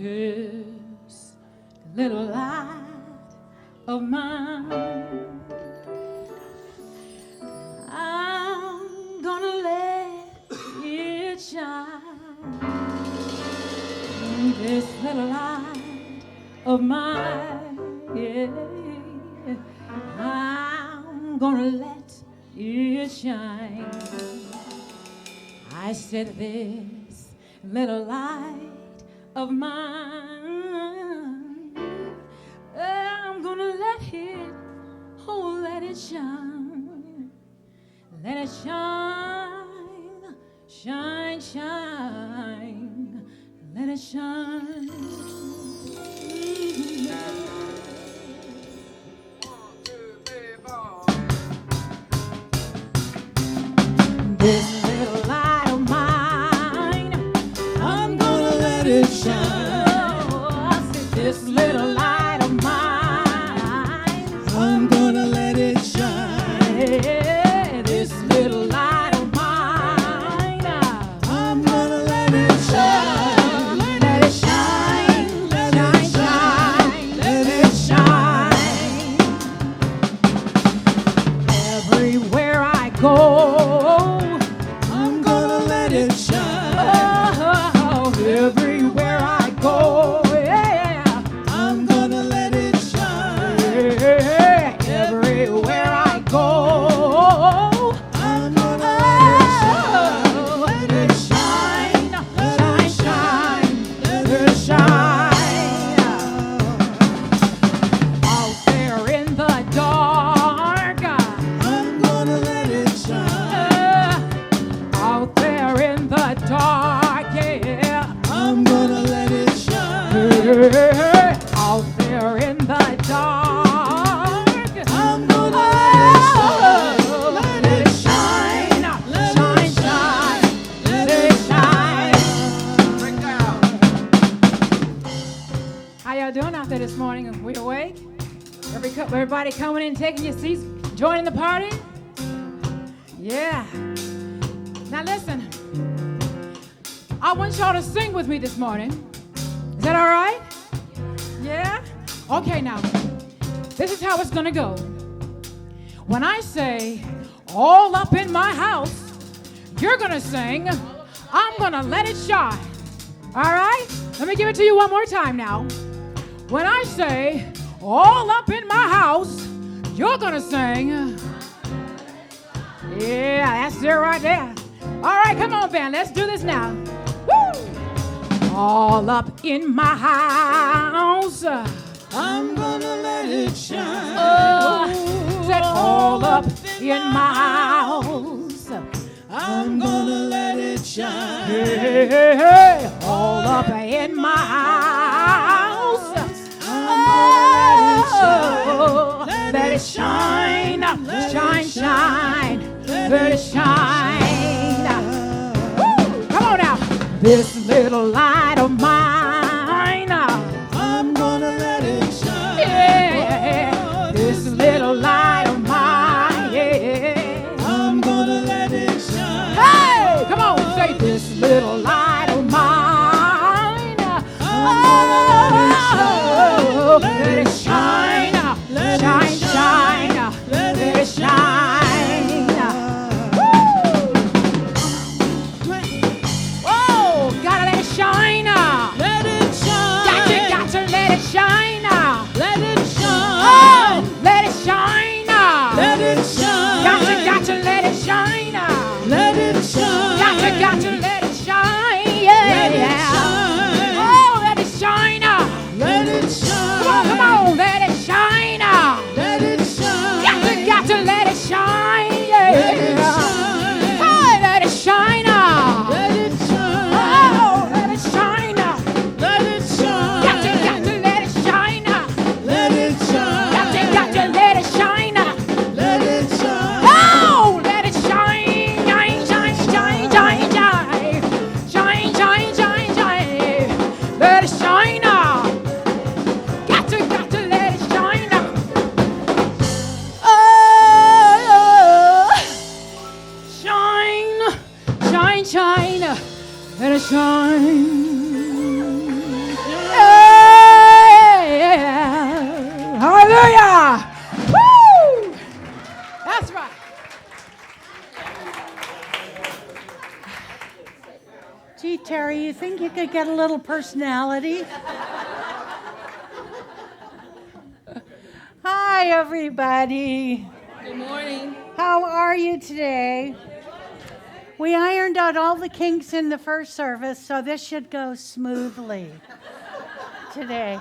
This little light of mine, I'm gonna let it shine. This little light of mine, yeah, I'm gonna let it shine. I said this little light of mine, I'm gonna let it, oh, let it shine. Let it shine, shine, shine. Let it shine. This little light of mine, I'm gonna let it shine. Oh, I said this little light of mine, I'm gonna let it shine. Yeah, this little light of mine, I'm gonna let it shine. Let it shine, let it shine, let it shine. Everywhere I go, everywhere I go, yeah, I'm gonna let it shine. Yeah, everywhere I go, I'm gonna let it shine. Let it shine, let it shine. Out there in the dark, I'm gonna let it shine. Out there in the dark, yeah, I'm gonna let it shine. Out there in the dark, I'm gonna let it shine. Shine, shine, let it shine. Break down. How y'all doing out there this morning? We awake? Everybody coming in, taking your seats, joining the party? Yeah. Now listen. I want y'all to sing with me this morning. Is that all right? Yeah? Okay, now, this is how it's gonna go. When I say, all up in my house, you're gonna sing, I'm gonna let it shine. All right? Let me give it to you one more time now. When I say, all up in my house, you're gonna sing. Yeah, that's it right there. All right, come on, band, let's do this now. All up in my house, I'm gonna let it shine. Said all up in my house, I'm gonna let it shine. Hey, all up in my house, oh, let it shine, shine, shine, let it shine. Come on now. This little light of mine, I'm gonna let it shine. Yeah, this little light of mine, yeah, I'm gonna let it shine. Hey, come on, say this little light of mine, I'm gonna let it shine. Let it shine, shine, let it shine. Shine, let it shine. Got to let it shine. Let it shine. Oh, let it shine. Let it shine. Got to let it shine. Let it shine. Got to let it shine. Yeah, let it shine. Oh, let it shine. Let it shine. Come on, let it shine. Let it shine. Got to let it shine. Yeah. Let it shine. Oh, let it shine. Let it shine. Oh, let it shine. Let it shine. Got to let it shine. Let it shine. Got to let it shine. Let it shine. Oh, let it shine. Shine, shine, shine, shine, shine. Shine, shine, shine, shine. Let it shine. Got to let it shine. Oh, shine, shine, shine. Let it shine. Terry, you think you could get a little personality? Hi, everybody. Good morning. How are you today? We ironed out all the kinks in the first service, so this should go smoothly today.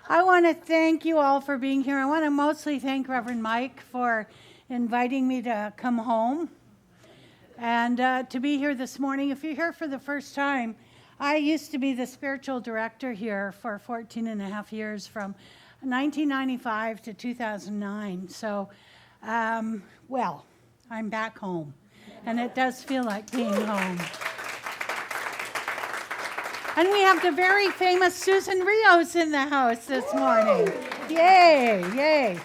I want to thank you all for being here. I want to mostly thank Reverend Mike for inviting me to come home and to be here this morning. If you're here for the first time, I used to be the spiritual director here for 14 and a half years from 1995 to 2009. So, well, I'm back home, and it does feel like being home. And we have the very famous Susan Rios in the house this morning. Yay, yay.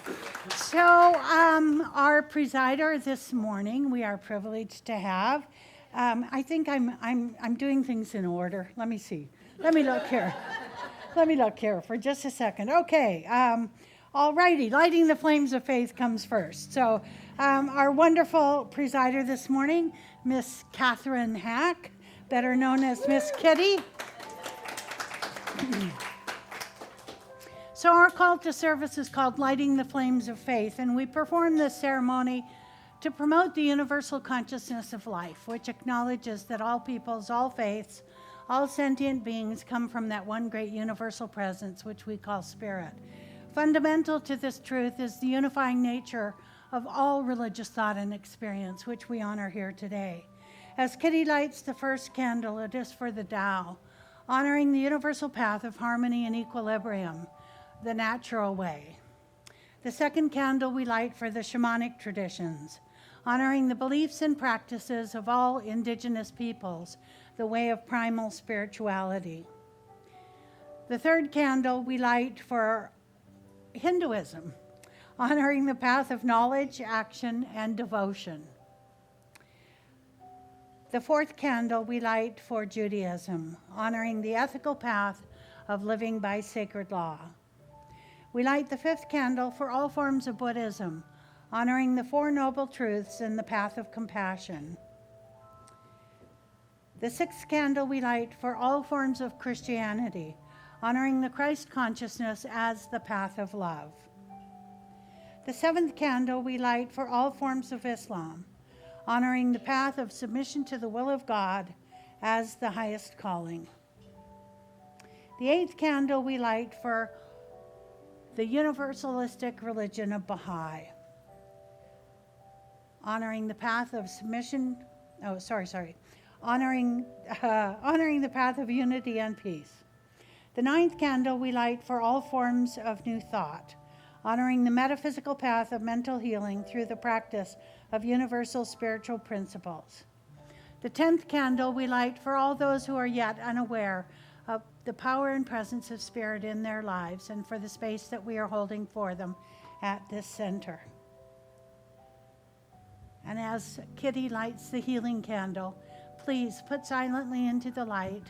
So our presider this morning, we are privileged to have. I think I'm doing things in order. Let me see. Let me look here. Let me look here for just a second. Okay. All righty. Lighting the flames of faith comes first. So our wonderful presider this morning, Miss Catherine Hack, better known as Miss Kitty. So our call to service is called Lighting the Flames of Faith, and we perform this ceremony to promote the universal consciousness of life, which acknowledges that all peoples, all faiths, all sentient beings come from that one great universal presence, which we call spirit. Fundamental to this truth is the unifying nature of all religious thought and experience, which we honor here today. As Kitty lights the first candle, it is for the Tao, honoring the universal path of harmony and equilibrium, the natural way. The second candle we light for the shamanic traditions, honoring the beliefs and practices of all indigenous peoples, the way of primal spirituality. The third candle we light for Hinduism, honoring the path of knowledge, action, and devotion. The fourth candle we light for Judaism, honoring the ethical path of living by sacred law. We light the fifth candle for all forms of Buddhism, honoring the Four Noble Truths and the path of compassion. The sixth candle we light for all forms of Christianity, honoring the Christ consciousness as the path of love. The seventh candle we light for all forms of Islam, honoring the path of submission to the will of God as the highest calling. The eighth candle we light for the universalistic religion of Baha'i, honoring the path of submission, honoring the path of unity and peace. The ninth candle we light for all forms of new thought, honoring the metaphysical path of mental healing through the practice of universal spiritual principles. The 10th candle we light for all those who are yet unaware of the power and presence of spirit in their lives and for the space that we are holding for them at this center. And as Kitty lights the healing candle, please put silently into the light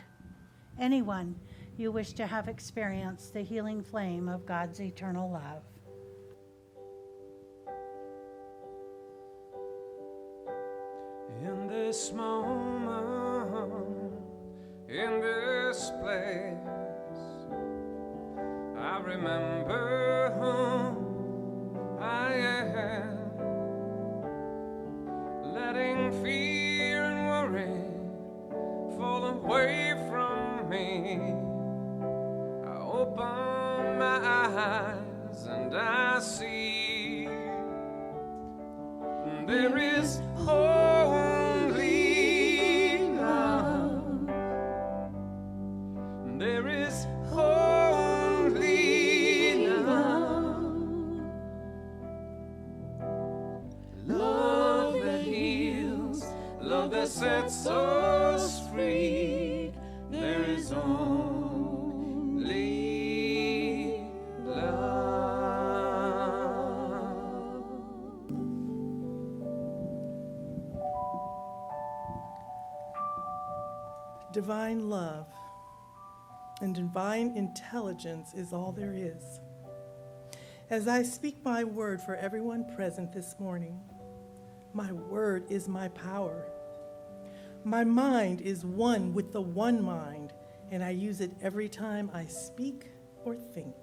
anyone you wish to have experienced the healing flame of God's eternal love. In this moment, in this place, I remember who I am, letting fear and worry fall away from me. I open my eyes and I see there is only love. There is only love. Love that heals, love that sets us free. There is only love. Divine love and divine intelligence is all there is. As I speak my word for everyone present this morning, my word is my power. My mind is one with the one mind, and I use it every time I speak or think.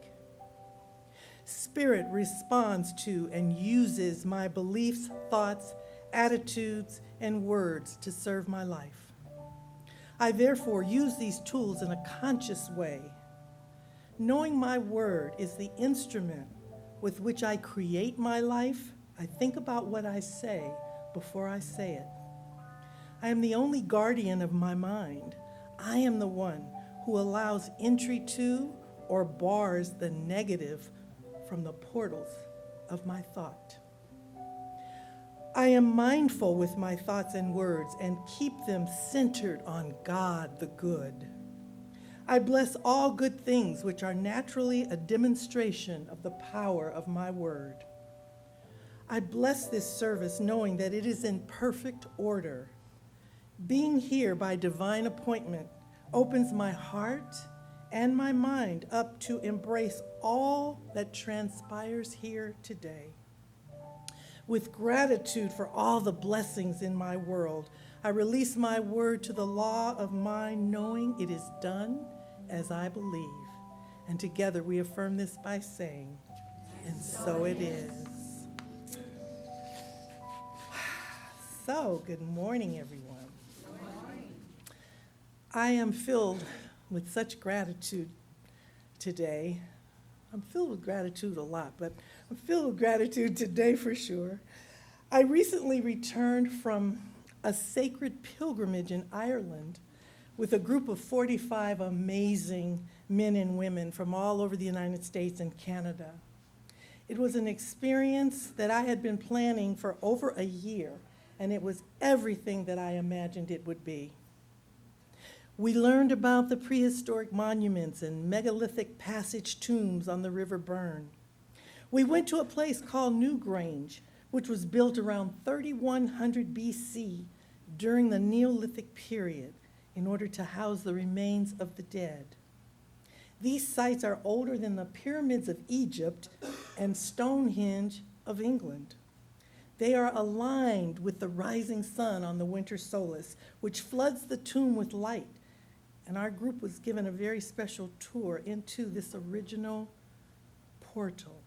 Spirit responds to and uses my beliefs, thoughts, attitudes, and words to serve my life. I therefore use these tools in a conscious way. Knowing my word is the instrument with which I create my life, I think about what I say before I say it. I am the only guardian of my mind. I am the one who allows entry to or bars the negative from the portals of my thought. I am mindful with my thoughts and words and keep them centered on God the good. I bless all good things which are naturally a demonstration of the power of my word. I bless this service knowing that it is in perfect order. Being here by divine appointment opens my heart and my mind up to embrace all that transpires here today. With gratitude for all the blessings in my world, I release my word to the law of mind, knowing it is done as I believe. And together we affirm this by saying, and so it is. So, good morning, everyone. I am filled with such gratitude today. I'm filled with gratitude a lot, but I'm filled with gratitude today for sure. I recently returned from a sacred pilgrimage in Ireland with a group of 45 amazing men and women from all over the United States and Canada. It was an experience that I had been planning for over a year, and it was everything that I imagined it would be. We learned about the prehistoric monuments and megalithic passage tombs on the River Burn. We went to a place called Newgrange, which was built around 3100 BC during the Neolithic period in order to house the remains of the dead. These sites are older than the pyramids of Egypt and Stonehenge of England. They are aligned with the rising sun on the winter solstice, which floods the tomb with light. And our group was given a very special tour into this original portal.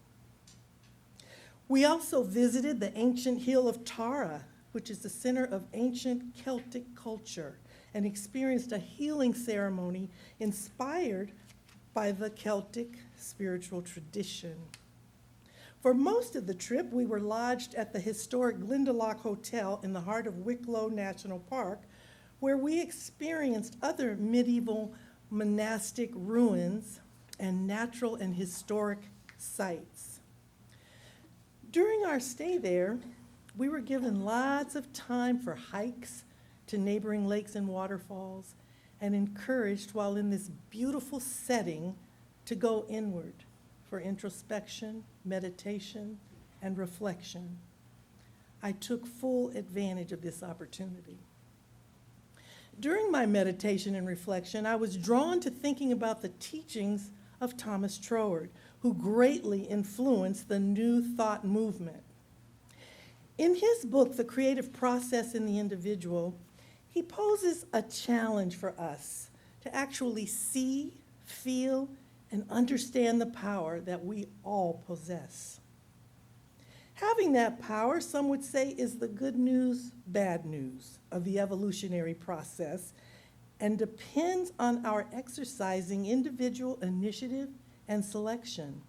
We also visited the ancient hill of Tara, which is the center of ancient Celtic culture, and experienced a healing ceremony inspired by the Celtic spiritual tradition. For most of the trip, we were lodged at the historic Glendalough Hotel in the heart of Wicklow National Park, where we experienced other medieval monastic ruins and natural and historic sites. During our stay there, we were given lots of time for hikes to neighboring lakes and waterfalls, and encouraged while in this beautiful setting to go inward for introspection, meditation, and reflection. I took full advantage of this opportunity. During my meditation and reflection, I was drawn to thinking about the teachings of Thomas Troward, who greatly influenced the New Thought movement. In his book, The Creative Process in the Individual, he poses a challenge for us to actually see, feel, and understand the power that we all possess. Having that power, some would say, is the good news, bad news of the evolutionary process, and depends on our exercising individual initiative and selection.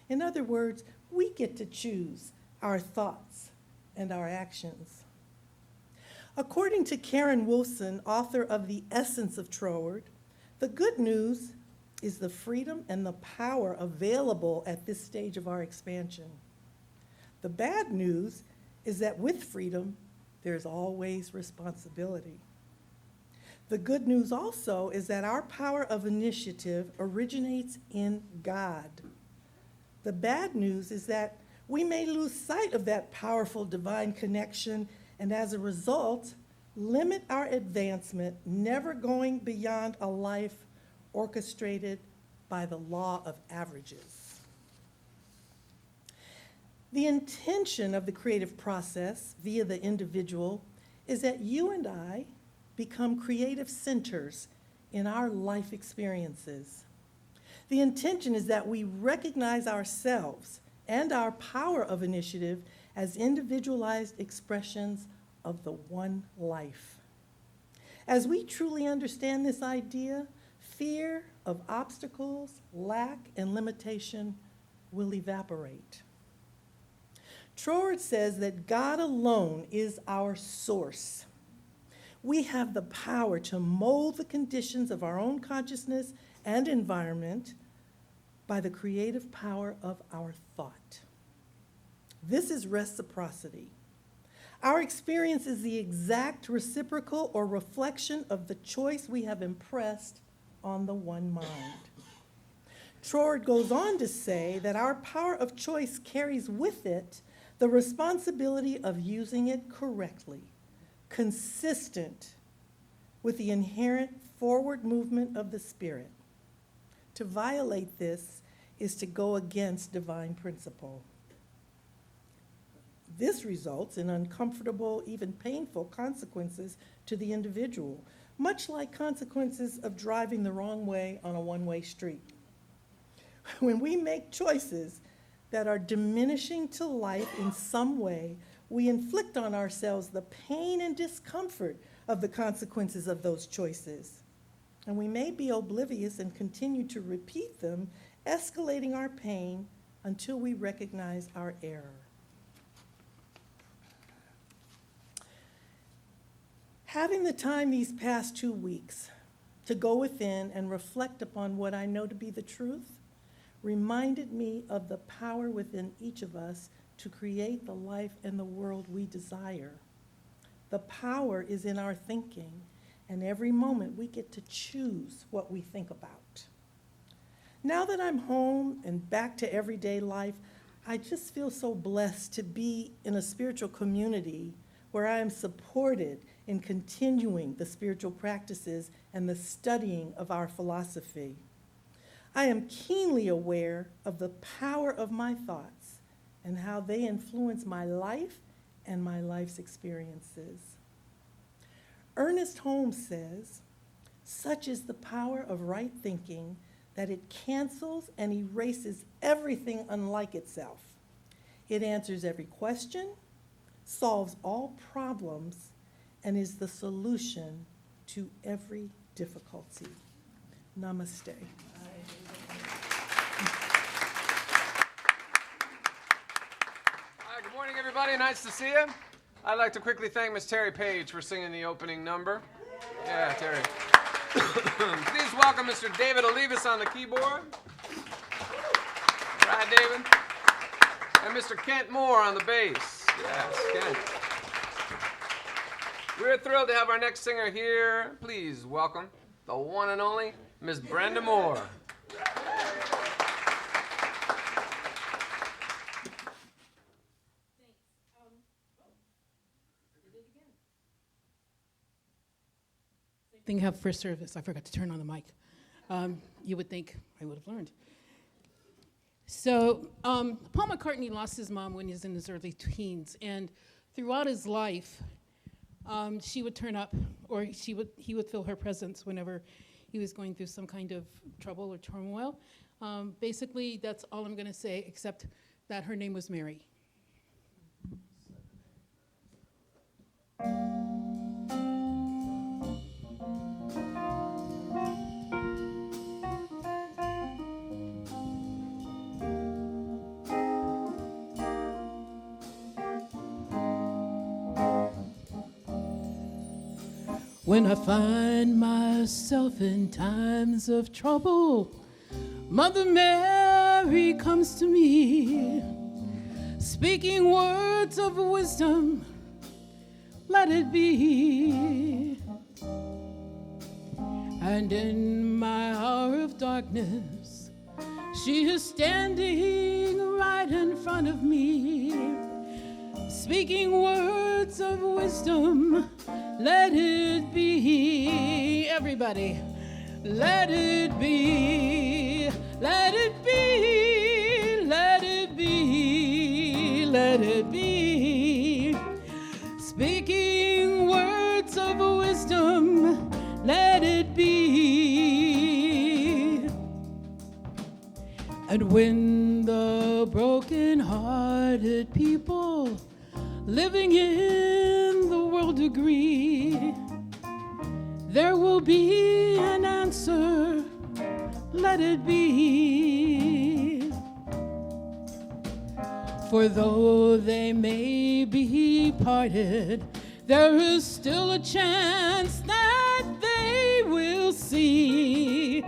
In other words, we get to choose our thoughts and our actions. According to Karen Wolfson, author of The Essence of Troward, the good news is the freedom and the power available at this stage of our expansion. The bad news is that with freedom, there's always responsibility. The good news also is that our power of initiative originates in God. The bad news is that we may lose sight of that powerful divine connection, and as a result, limit our advancement, never going beyond a life orchestrated by the law of averages. The intention of the creative process via the individual is that you and I become creative centers in our life experiences. The intention is that we recognize ourselves and our power of initiative as individualized expressions of the one life. As we truly understand this idea, fear of obstacles, lack, and limitation will evaporate. Troward says that God alone is our source. We have the power to mold the conditions of our own consciousness and environment by the creative power of our thought. This is reciprocity. Our experience is the exact reciprocal or reflection of the choice we have impressed on the one mind. Troward goes on to say that our power of choice carries with it the responsibility of using it correctly, consistent with the inherent forward movement of the Spirit. To violate this is to go against divine principle. This results in uncomfortable, even painful consequences to the individual, much like consequences of driving the wrong way on a one-way street. When we make choices that are diminishing to life in some way, we inflict on ourselves the pain and discomfort of the consequences of those choices. And we may be oblivious and continue to repeat them, escalating our pain until we recognize our error. Having the time these past 2 weeks to go within and reflect upon what I know to be the truth reminded me of the power within each of us to create the life and the world we desire. The power is in our thinking, and every moment we get to choose what we think about. Now that I'm home and back to everyday life, I just feel so blessed to be in a spiritual community where I am supported in continuing the spiritual practices and the studying of our philosophy. I am keenly aware of the power of my thoughts and how they influence my life and my life's experiences. Ernest Holmes says, "Such is the power of right thinking that it cancels and erases everything unlike itself. It answers every question, solves all problems, and is the solution to every difficulty." Namaste. Hi, good morning, everybody. Nice to see you. I'd like to quickly thank Miss Terry Page for singing the opening number. Yeah, Terry. Please welcome Mr. David Olivas on the keyboard. Right, David? And Mr. Kent Moore on the bass. Yes, Kent. We're thrilled to have our next singer here. Please welcome the one and only Miss Brenda Moore. Thing have first service. I forgot to turn on the mic. You would think I would have learned. So Paul McCartney lost his mom when he was in his early teens, and throughout his life, she would turn up, or he would feel her presence whenever he was going through some kind of trouble or turmoil. Basically, that's all I'm going to say, except that her name was Mary. When I find myself in times of trouble, Mother Mary comes to me, speaking words of wisdom, let it be. And in my hour of darkness, she is standing right in front of me, speaking words of wisdom, let it be. Everybody, let it be, let it be, let it be, let it be. Speaking words of wisdom, And when the broken-hearted people living in the world agree, there will be an answer, let it be. For though they may be parted, there is still a chance that they will see.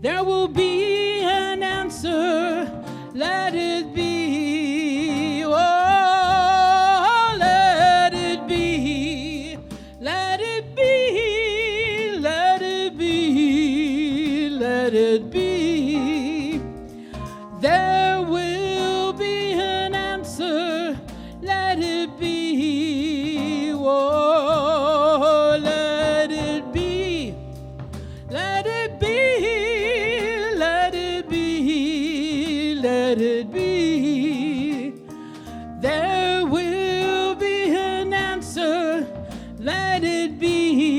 There will be an answer, let it be. Oh, let it be, let it be, let it be, let it be. There will be an answer, let it be. Oh, let it be, let it be, let it be, let it be. There will be an answer, let it be.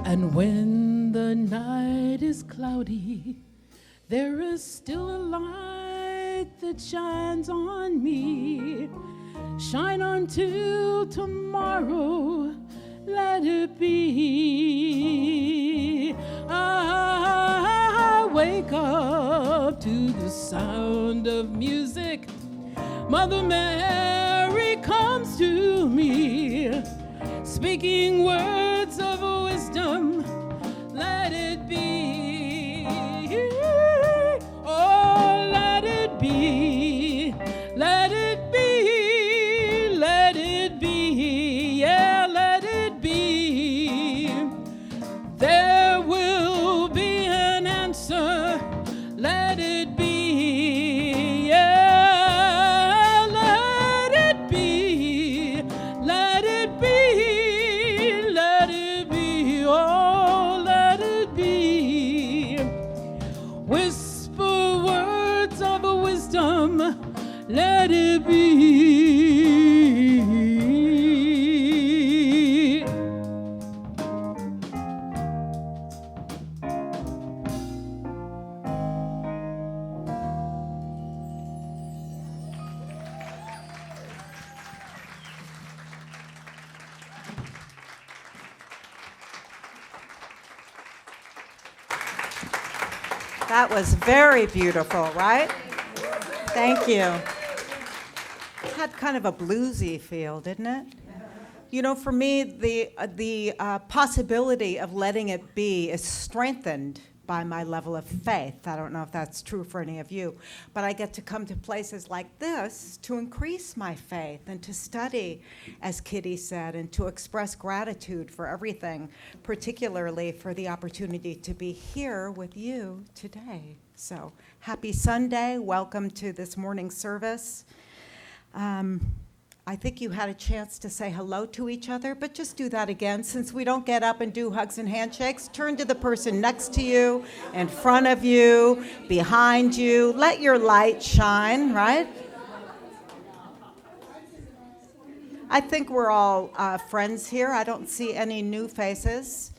And when the night is cloudy, there is still a light that shines on me. Shine on till tomorrow, let it be. I wake up to the sound of music. Mother Mary comes to me, speaking words of wisdom, let it be. Oh, let it be, let it be, let it be, yeah, let it be. There will be an answer, let it be, yeah, let it be, let it be, let it be, oh, let it be. Whisper words of wisdom, let it be. That was very beautiful, right? Thank you. Had kind of a bluesy feel, didn't it? You know, for me, the possibility of letting it be is strengthened by my level of faith. I don't know if that's true for any of you, but I get to come to places like this to increase my faith and to study, as Kitty said, and to express gratitude for everything, particularly for the opportunity to be here with you today. So, happy Sunday. Welcome to this morning's service. I think you had a chance to say hello to each other, but just do that again. Since we don't get up and do hugs and handshakes, turn to the person next to you, in front of you, behind you. Let your light shine, right? I think we're all friends here. I don't see any new faces.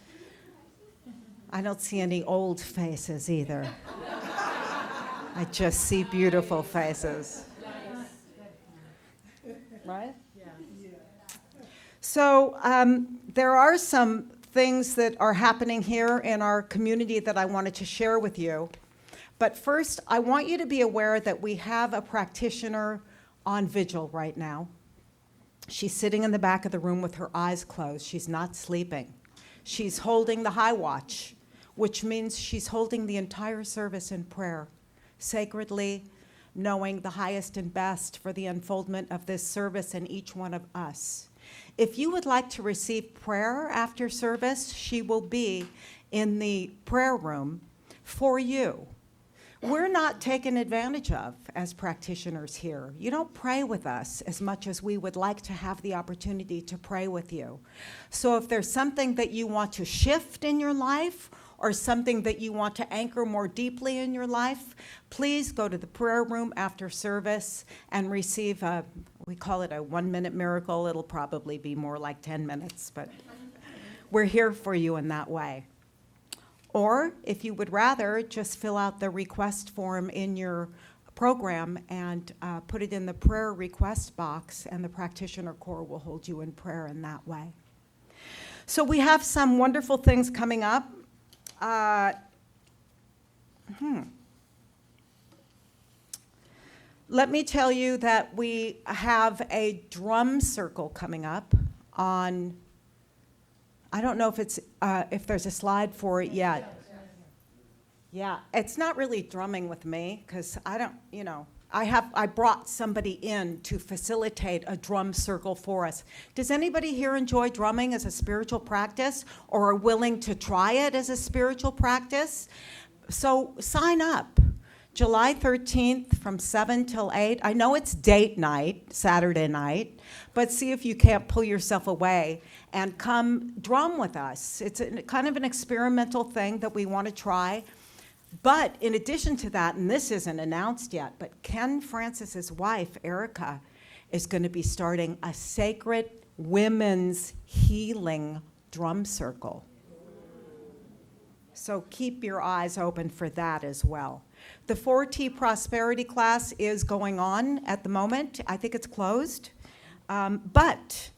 I don't see any old faces either. I just see beautiful faces. Right? Yeah. So there are some things that are happening here in our community that I wanted to share with you. But first, I want you to be aware that we have a practitioner on vigil right now. She's sitting in the back of the room with her eyes closed. She's not sleeping. She's holding the high watch, which means she's holding the entire service in prayer, sacredly, knowing the highest and best for the unfoldment of this service and each one of us. If you would like to receive prayer after service, she will be in the prayer room for you. we're not taken advantage of as practitioners here. You don't pray with us as much as we would like to have the opportunity to pray with you. So if there's something that you want to shift in your life or something that you want to anchor more deeply in your life, please go to the prayer room after service and receive we call it a 1-minute miracle. It'll probably be more like 10 minutes, but we're here for you in that way. Or if you would rather, just fill out the request form in your program and put it in the prayer request box, and the practitioner corps will hold you in prayer in that way. So we have some wonderful things coming up. Let me tell you that we have a drum circle coming up on, I don't know if there's a slide for it yet. Yeah, it's not really drumming with me because I don't, I brought somebody in to facilitate a drum circle for us. Does anybody here enjoy drumming as a spiritual practice or are willing to try it as a spiritual practice? So sign up. July 13th from 7 till 8. I know it's date night, Saturday night, but see if you can't pull yourself away and come drum with us. It's kind of an experimental thing that we want to try. But in addition to that, and this isn't announced yet, but Ken Francis's wife, Erica, is going to be starting a sacred women's healing drum circle. So keep your eyes open for that as well. The 4T Prosperity class is going on at the moment. I think it's closed. But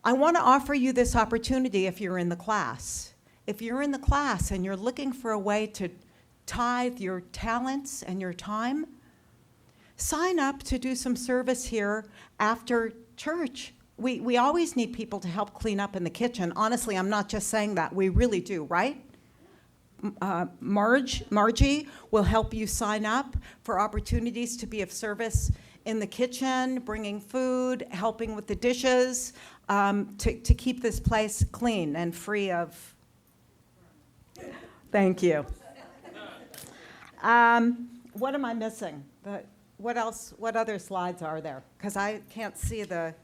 I want to offer you this opportunity if you're in the class. If you're in the class and you're looking for a way to tithe your talents and your time, sign up to do some service here after church. We always need people to help clean up in the kitchen. Honestly, I'm not just saying that. We really do, right? Margie will help you sign up for opportunities to be of service in the kitchen, bringing food, helping with the dishes, to keep this place clean and free of. Thank you. What am I missing? What else? What other slides are there? Because I can't see the.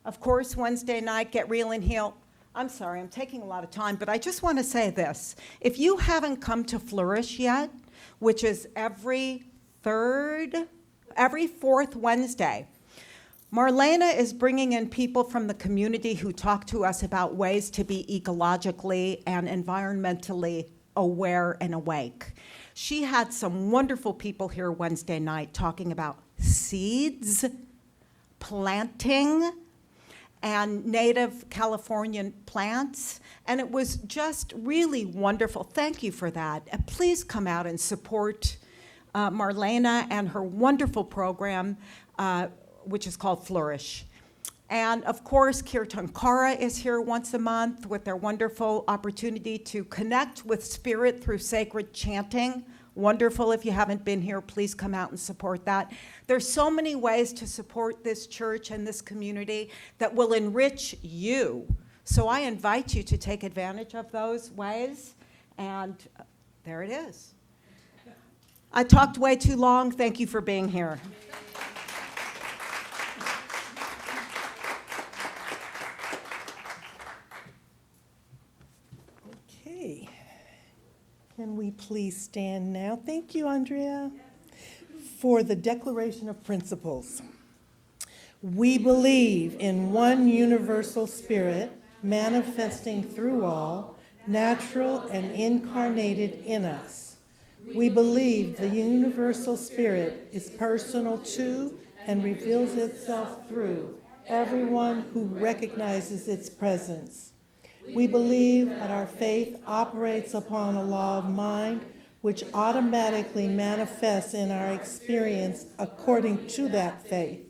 Of course, Wednesday night, Get Real and Heal. I'm sorry, I'm taking a lot of time, but I just want to say this. If you haven't come to Flourish yet, which is every fourth Wednesday, Marlena is bringing in people from the community who talk to us about ways to be ecologically and environmentally aware and awake. She had some wonderful people here Wednesday night talking about seeds, planting, and native Californian plants, and it was just really wonderful. Thank you for that. And please come out and support Marlena and her wonderful program, which is called Flourish. And of course, Kirtankara is here once a month with their wonderful opportunity to connect with spirit through sacred chanting. Wonderful. If you haven't been here, please come out and support that. There's so many ways to support this church and this community that will enrich you. So I invite you to take advantage of those ways. And there it is. I talked way too long. Thank you for being here. Okay. Can we please stand now? Thank you, Andrea, for the Declaration of Principles. We believe in one universal spirit, manifesting through all, natural and incarnated in us. We believe the universal spirit is personal to and reveals itself through everyone who recognizes its presence. We believe that our faith operates upon a law of mind which automatically manifests in our experience according to that faith.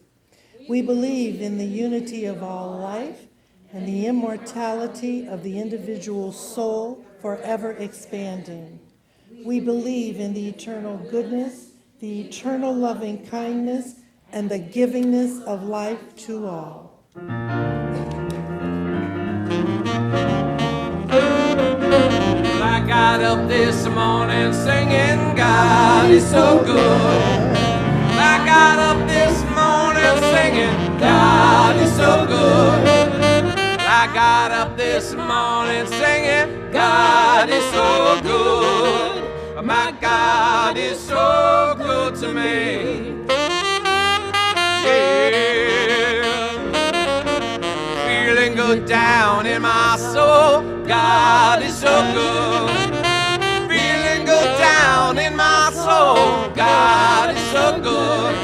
We believe in the unity of all life and the immortality of the individual soul forever expanding. We believe in the eternal goodness, the eternal loving kindness, and the givingness of life to all. I got a up this morning singing, God is so good. I got up this morning singing, God is so good. I got up this morning singing, God is so good. My God is so good to me. Yeah. Feeling good down in my soul, God is so good. Feeling good down in my soul, God is so good.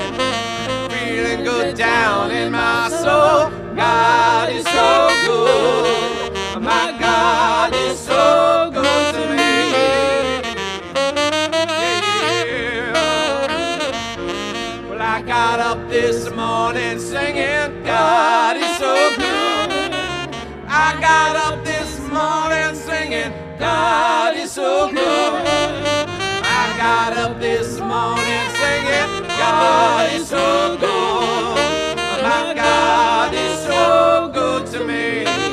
Feeling good down in my soul, God is so good. My God is so good to me. Yeah. Well, I got up this morning singing, God is so good. I got up this morning singing, God is so good. I got up this morning singing, God is so good. My God is so good to me. Yeah.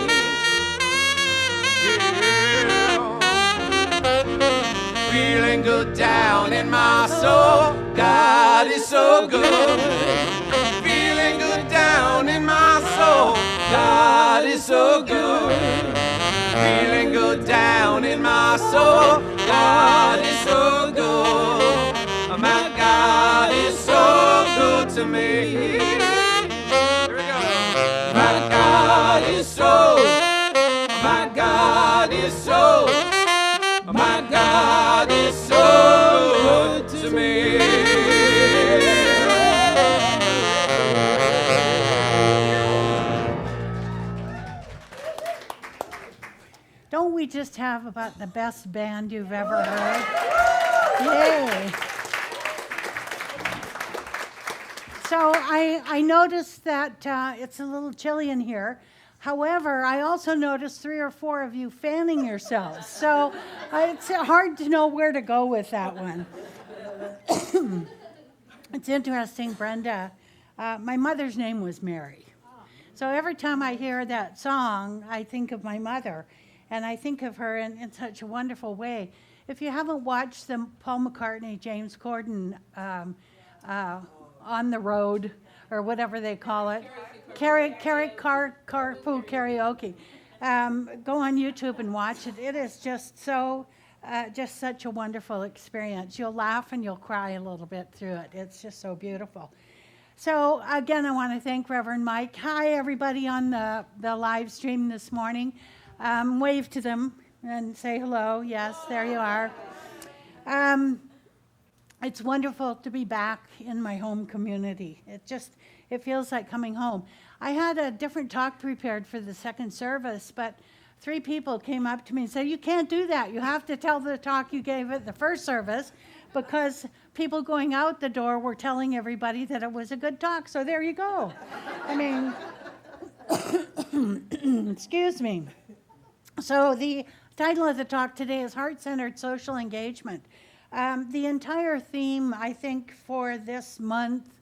Feeling good down in my soul, God is so good. Feeling good down in my soul, God is so good. Feeling good down in my soul, God is so good. My God is so good to me. Here we go. My God is so, my God is so, my God is so good to me. Don't we just have about the best band you've ever heard? Yay. So I noticed that it's a little chilly in here. However, I also noticed 3 or 4 of you fanning yourselves. So it's hard to know where to go with that one. It's interesting, Brenda. My mother's name was Mary. So every time I hear that song, I think of my mother. And I think of her in such a wonderful way. If you haven't watched the Paul McCartney, James Corden On the Road, or whatever they call it, carpool karaoke, go on YouTube and watch it. It is just such a wonderful experience. You'll laugh and you'll cry a little bit through it. It's just so beautiful. So again, I want to thank Reverend Mike. Hi, everybody on the live stream this morning. Wave to them and say hello. Yes, there you are. It's wonderful to be back in my home community. It feels like coming home. I had a different talk prepared for the second service, but 3 people came up to me and said, "You can't do that. You have to tell the talk you gave at the first service," because people going out the door were telling everybody that it was a good talk. So there you go. I mean, excuse me. So the title of the talk today is Heart-Centered Social Engagement. The entire theme, I think, for this month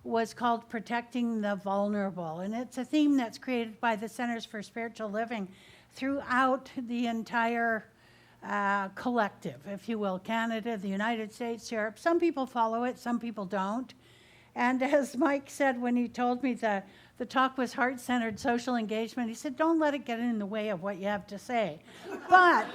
was called Protecting the Vulnerable. And it's a theme that's created by the Centers for Spiritual Living throughout the entire collective, if you will, Canada, the United States, Europe. Some people follow it, some people don't. And as Mike said when he told me the talk was heart-centered social engagement, he said, don't let it get in the way of what you have to say. But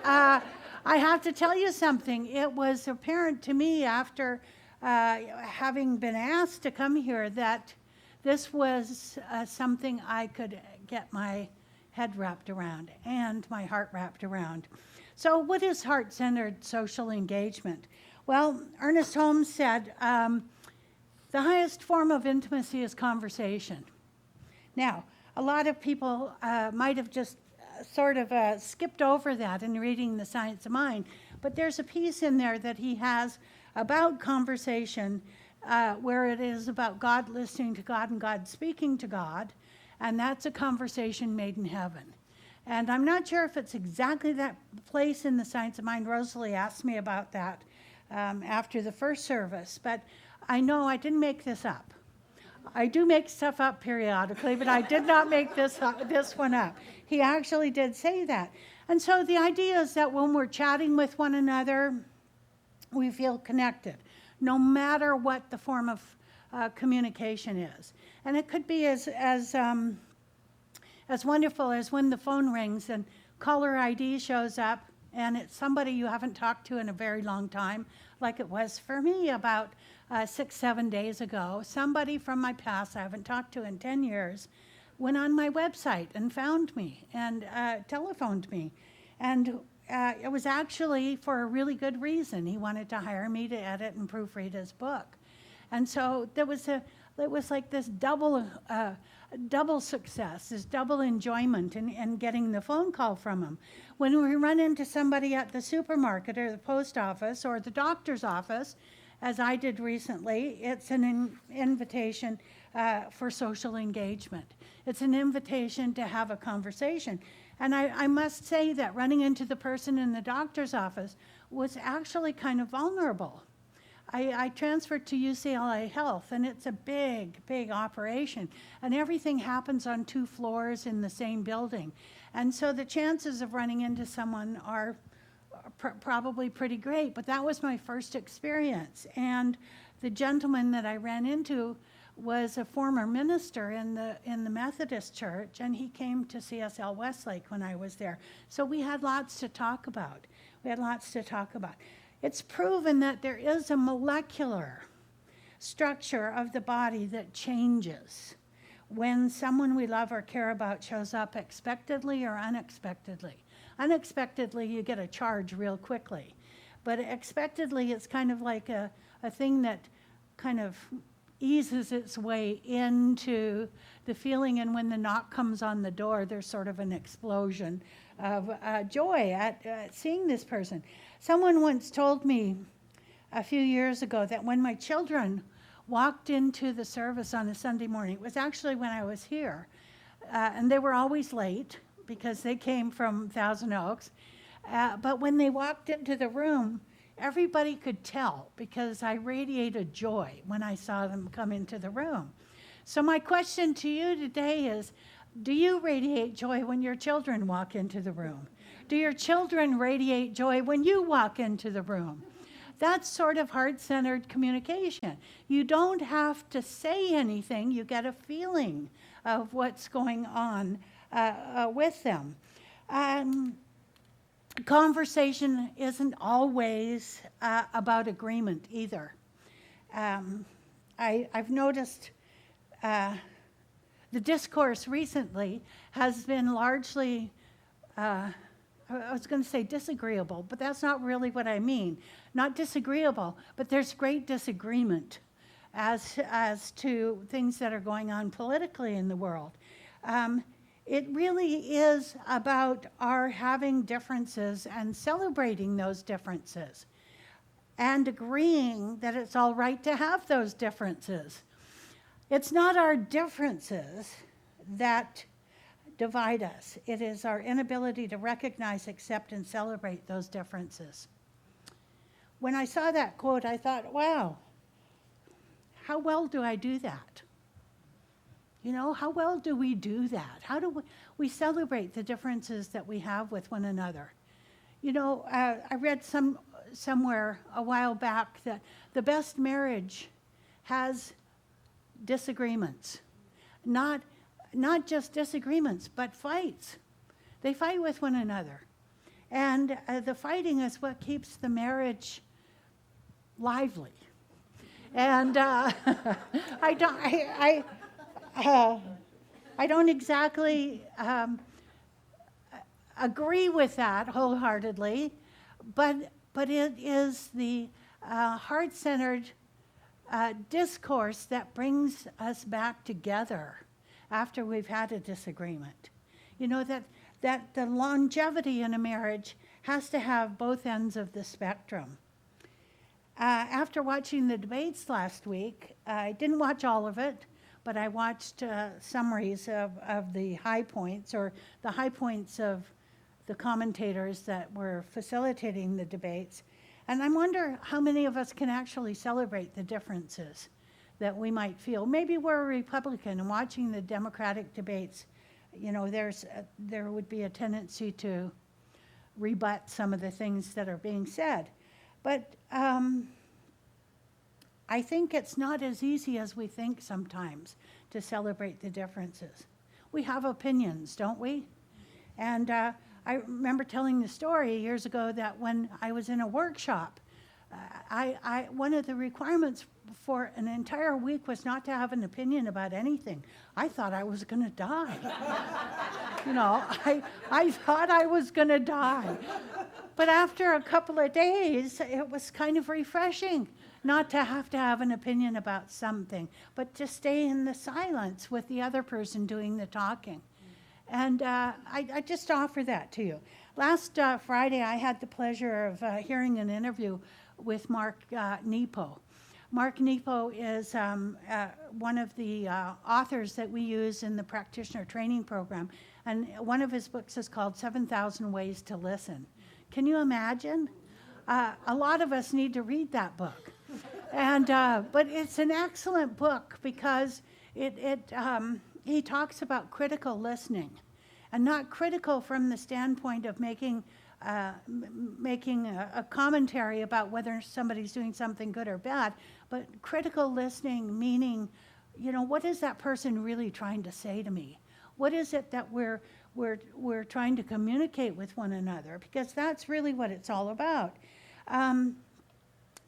I have to tell you something. It was apparent to me after having been asked to come here that this was something I could get my head wrapped around and my heart wrapped around. So what is heart-centered social engagement? Well, Ernest Holmes said, the highest form of intimacy is conversation. Now, a lot of people might have just sort of skipped over that in reading The Science of Mind, but there's a piece in there that he has about conversation where it is about God listening to God and God speaking to God, and that's a conversation made in heaven. And I'm not sure if it's exactly that place in The Science of Mind. Rosalie asked me about that after the first service, but I know I didn't make this up. I do make stuff up periodically, but I did not make this one up. He actually did say that. And so the idea is that when we're chatting with one another, we feel connected, no matter what the form of communication is. And it could be as wonderful as when the phone rings and caller ID shows up and it's somebody you haven't talked to in a very long time, like it was for me about 6-7 days ago. Somebody from my past I haven't talked to in 10 years went on my website and found me and telephoned me. And it was actually for a really good reason. He wanted to hire me to edit and proofread his book. And so it was like this double success, this double enjoyment in getting the phone call from him. When we run into somebody at the supermarket or the post office or the doctor's office, as I did recently, it's an invitation for social engagement. It's an invitation to have a conversation. And I must say that running into the person in the doctor's office was actually kind of vulnerable. I transferred to UCLA Health, and it's a big, big operation. And everything happens on 2 floors in the same building. And so the chances of running into someone are probably pretty great. But that was my first experience. And the gentleman that I ran into was a former minister in the Methodist Church, and he came to CSL Westlake when I was there. So we had lots to talk about. It's proven that there is a molecular structure of the body that changes when someone we love or care about shows up expectedly or unexpectedly. Unexpectedly, you get a charge real quickly. But expectedly, it's kind of like a thing that kind of eases its way into the feeling, and when the knock comes on the door, there's sort of an explosion of joy at seeing this person. Someone once told me a few years ago that when my children walked into the service on a Sunday morning, it was actually when I was here, and they were always late because they came from Thousand Oaks, but when they walked into the room, everybody could tell because I radiated joy when I saw them come into the room. So my question to you today is, do you radiate joy when your children walk into the room? Do your children radiate joy when you walk into the room? That's sort of heart-centered communication. You don't have to say anything. You get a feeling of what's going on with them. Conversation isn't always about agreement either. I've noticed the discourse recently has been largely, I was going to say disagreeable, but that's not really what I mean. Not disagreeable, but there's great disagreement as to things that are going on politically in the world. It really is about our having differences and celebrating those differences and agreeing that it's all right to have those differences. It's not our differences that divide us. It is our inability to recognize, accept, and celebrate those differences. When I saw that quote, I thought, wow, how well do I do that? You know, how well do we do that? How do we celebrate the differences that we have with one another? You know, I read somewhere a while back that the best marriage has disagreements. Not just disagreements, but fights. They fight with one another. And the fighting is what keeps the marriage lively. And I don't exactly agree with that wholeheartedly, but it is the heart-centered discourse that brings us back together after we've had a disagreement. You know, that the longevity in a marriage has to have both ends of the spectrum. After watching the debates last week, I didn't watch all of it, but I watched summaries of the high points, or the high points of the commentators that were facilitating the debates. And I wonder how many of us can actually celebrate the differences that we might feel. Maybe we're a Republican and watching the Democratic debates, you know, there would be a tendency to rebut some of the things that are being said. But I think it's not as easy as we think sometimes to celebrate the differences. We have opinions, don't we? And I remember telling the story years ago that when I was in a workshop, one of the requirements for an entire week was not to have an opinion about anything. I thought I was going to die. You know, I thought I was going to die. But after a couple of days, it was kind of refreshing not to have an opinion about something, but to stay in the silence with the other person doing the talking. And I just offer that to you. Last Friday, I had the pleasure of hearing an interview with Mark Nepo. Mark Nepo is one of the authors that we use in the practitioner training program. And one of his books is called 7,000 Ways to Listen. Can you imagine? A lot of us need to read that book. And but it's an excellent book because he talks about critical listening, and not critical from the standpoint of making a commentary about whether somebody's doing something good or bad, but critical listening meaning, you know, what is that person really trying to say to me? What is it that we're trying to communicate with one another? Because that's really what it's all about.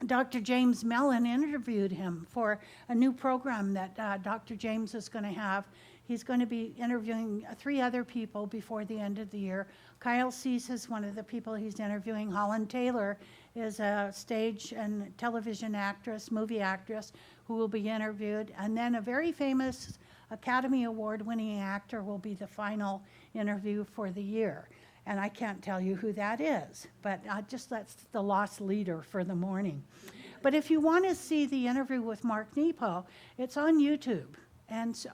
Dr. James Mellon interviewed him for a new program that Dr. James is going to have. He's going to be interviewing 3 other people before the end of the year. Kyle Cease is one of the people he's interviewing. Holland Taylor is a stage and television actress, movie actress, who will be interviewed. And then a very famous Academy Award-winning actor will be the final interview for the year. And I can't tell you who that is, but that's the lost leader for the morning. But if you want to see the interview with Mark Nepo, it's on YouTube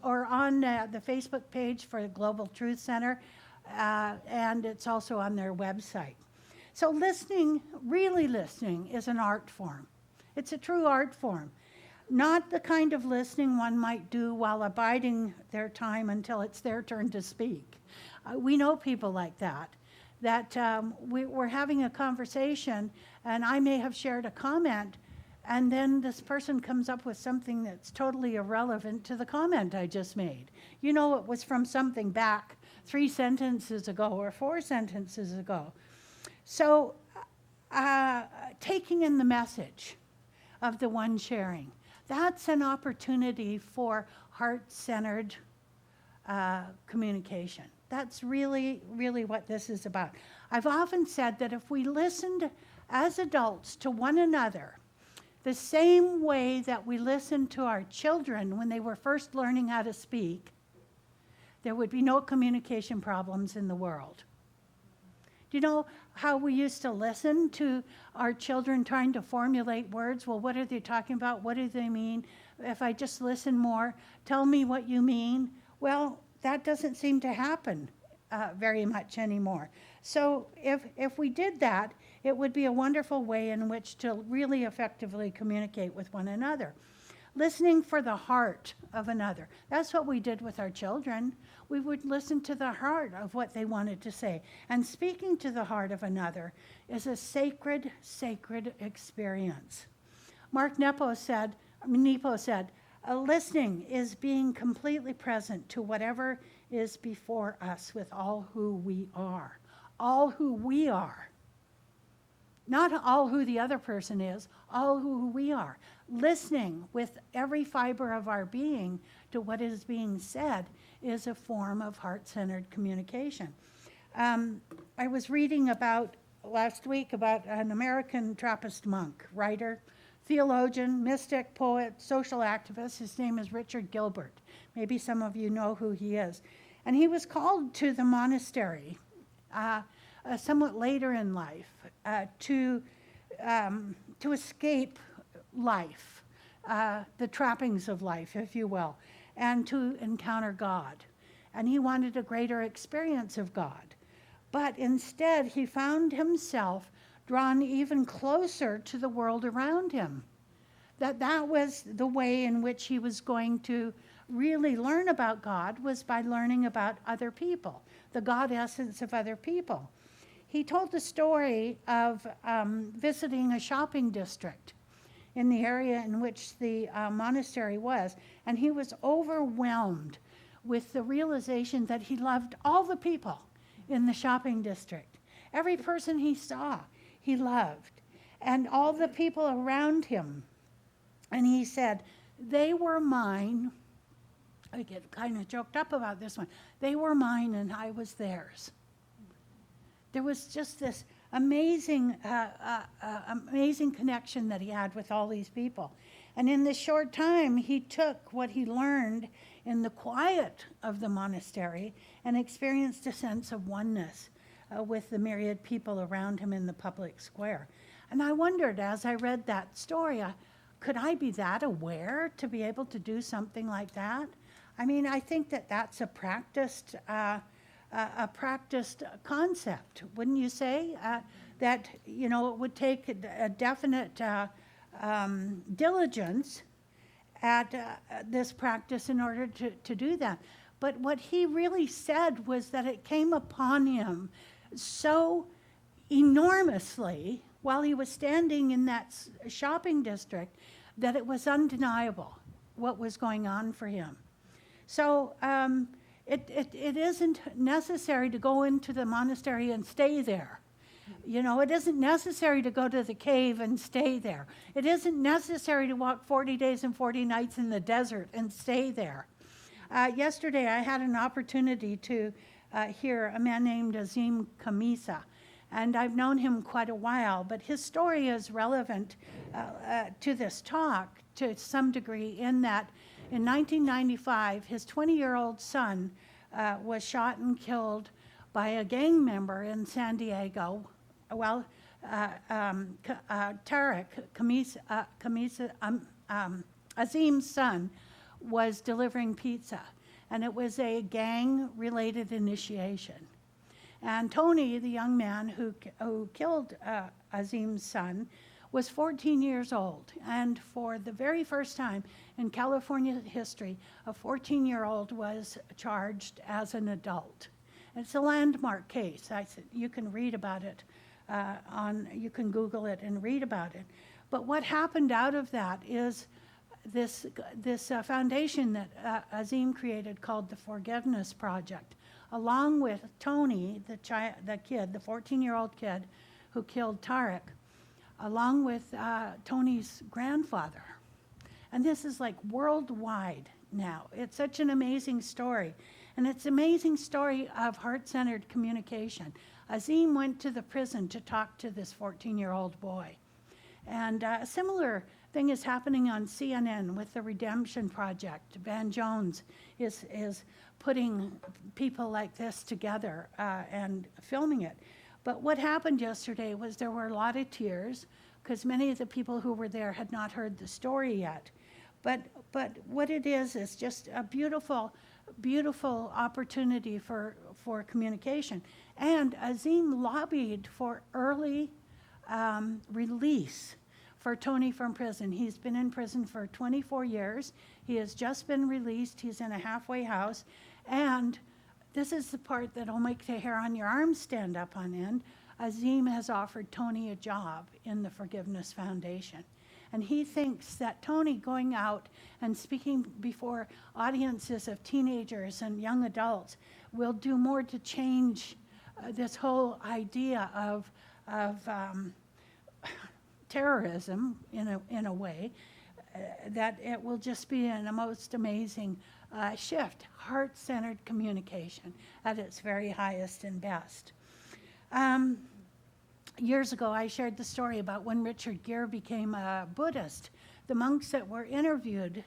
or on the Facebook page for the Global Truth Center, and it's also on their website. So listening, really listening, is an art form. It's a true art form. Not the kind of listening one might do while abiding their time until it's their turn to speak. We know people like that we're having a conversation, and I may have shared a comment, and then this person comes up with something that's totally irrelevant to the comment I just made. You know, it was from something back 3 sentences ago or 4 sentences ago. So taking in the message of the one sharing, that's an opportunity for heart-centered communication. That's really, really what this is about. I've often said that if we listened as adults to one another the same way that we listened to our children when they were first learning how to speak, there would be no communication problems in the world. Do you know how we used to listen to our children trying to formulate words? Well, what are they talking about? What do they mean? If I just listen more, tell me what you mean. Well, that doesn't seem to happen very much anymore. So if we did that, it would be a wonderful way in which to really effectively communicate with one another. Listening for the heart of another. That's what we did with our children. We would listen to the heart of what they wanted to say. And speaking to the heart of another is a sacred, sacred experience. Mark Nepo said, listening is being completely present to whatever is before us with all who we are. All who we are. Not all who the other person is, all who we are. Listening with every fiber of our being to what is being said is a form of heart-centered communication. I was reading last week about an American Trappist monk, writer, theologian, mystic, poet, social activist. His name is Richard Gilbert. Maybe some of you know who he is. And he was called to the monastery somewhat later in life to escape life, the trappings of life, if you will, and to encounter God. And he wanted a greater experience of God. But instead, he found himself drawn even closer to the world around him. That was the way in which he was going to really learn about God, was by learning about other people, the God essence of other people. he told the story of visiting a shopping district in the area in which the monastery was, and he was overwhelmed with the realization that he loved all the people in the shopping district. Every person he saw, he loved, and all the people around him. And he said, they were mine. I get kind of choked up about this one. They were mine and I was theirs. There was just this amazing connection that he had with all these people. And in this short time, he took what he learned in the quiet of the monastery and experienced a sense of oneness with the myriad people around him in the public square. And I wondered, as I read that story, could I be that aware to be able to do something like that? I mean, I think that that's a practiced concept, wouldn't you say? That, you know, it would take a definite diligence at this practice in order to do that. But what he really said was that it came upon him so enormously while he was standing in that shopping district that it was undeniable what was going on for him. So it isn't necessary to go into the monastery and stay there. You know, it isn't necessary to go to the cave and stay there. It isn't necessary to walk 40 days and 40 nights in the desert and stay there. Yesterday, I had an opportunity to hear a man named Azim Khamisa, and I've known him quite a while, but his story is relevant to this talk to some degree in that in 1995, his 20-year-old son was shot and killed by a gang member in San Diego. Well, Tariq Azim's son was delivering pizza, and it was a gang-related initiation. And Tony, the young man who killed Azim's son, was 14 years old. And for the very first time in California history, a 14-year-old was charged as an adult. It's a landmark case. You can read about it you can Google it and read about it. But what happened out of that is this foundation that Azim created called the Forgiveness Project, along with Tony, the 14-year-old kid who killed Tariq, along with Tony's grandfather. And this is like worldwide now. It's such an amazing story. And it's an amazing story of heart-centered communication. Azim went to the prison to talk to this 14-year-old boy. And a similar thing is happening on CNN with the Redemption Project. Van Jones is putting people like this together and filming it. But what happened yesterday was there were a lot of tears because many of the people who were there had not heard the story yet. But what it is just a beautiful, beautiful opportunity for communication. And Azim lobbied for early release for Tony from prison. He's been in prison for 24 years. He has just been released. He's in a halfway house. And this is the part that'll make the hair on your arms stand up on end. Azim has offered Tony a job in the Forgiveness Foundation. And he thinks that Tony going out and speaking before audiences of teenagers and young adults will do more to change this whole idea of terrorism in a way, that it will just be a most amazing shift, heart-centered communication at its very highest and best. Years ago, I shared the story about when Richard Gere became a Buddhist. The monks that were interviewed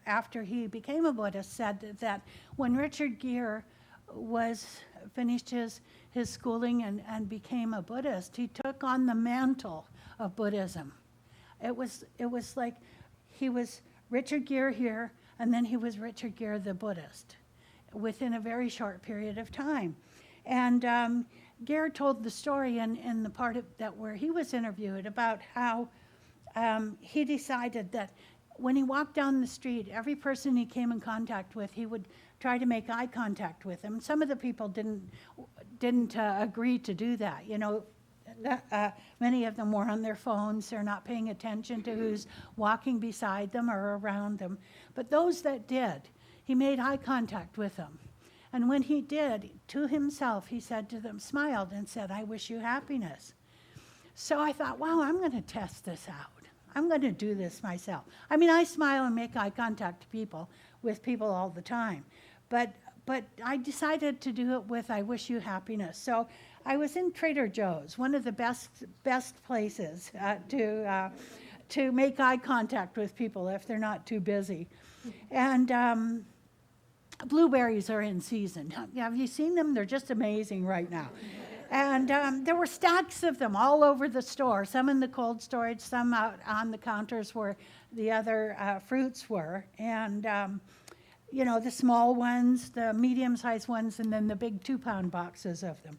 after he became a Buddhist said that when Richard Gere finished his schooling and became a Buddhist, he took on the mantle of Buddhism. It was like he was Richard Gere here, and then he was Richard Gere the Buddhist within a very short period of time. And Gere told the story in the part where he was interviewed about how he decided that when he walked down the street, every person he came in contact with, he would try to make eye contact with them. Some of the people didn't agree to do that. You know, many of them were on their phones. They're not paying attention to who's walking beside them or around them. But those that did, he made eye contact with them. And when he did, to himself, he said to them, smiled and said, "I wish you happiness." So I thought, wow, I'm going to test this out. I'm going to do this myself. I mean, I smile and make eye contact with people all the time. But I decided to do it with "I wish you happiness." So I was in Trader Joe's, one of the best places to make eye contact with people if they're not too busy. And blueberries are in season. Have you seen them? They're just amazing right now. And there were stacks of them all over the store, some in the cold storage, some out on the counters where the other fruits were. And, you know, the small ones, the medium-sized ones, and then the big 2-pound boxes of them.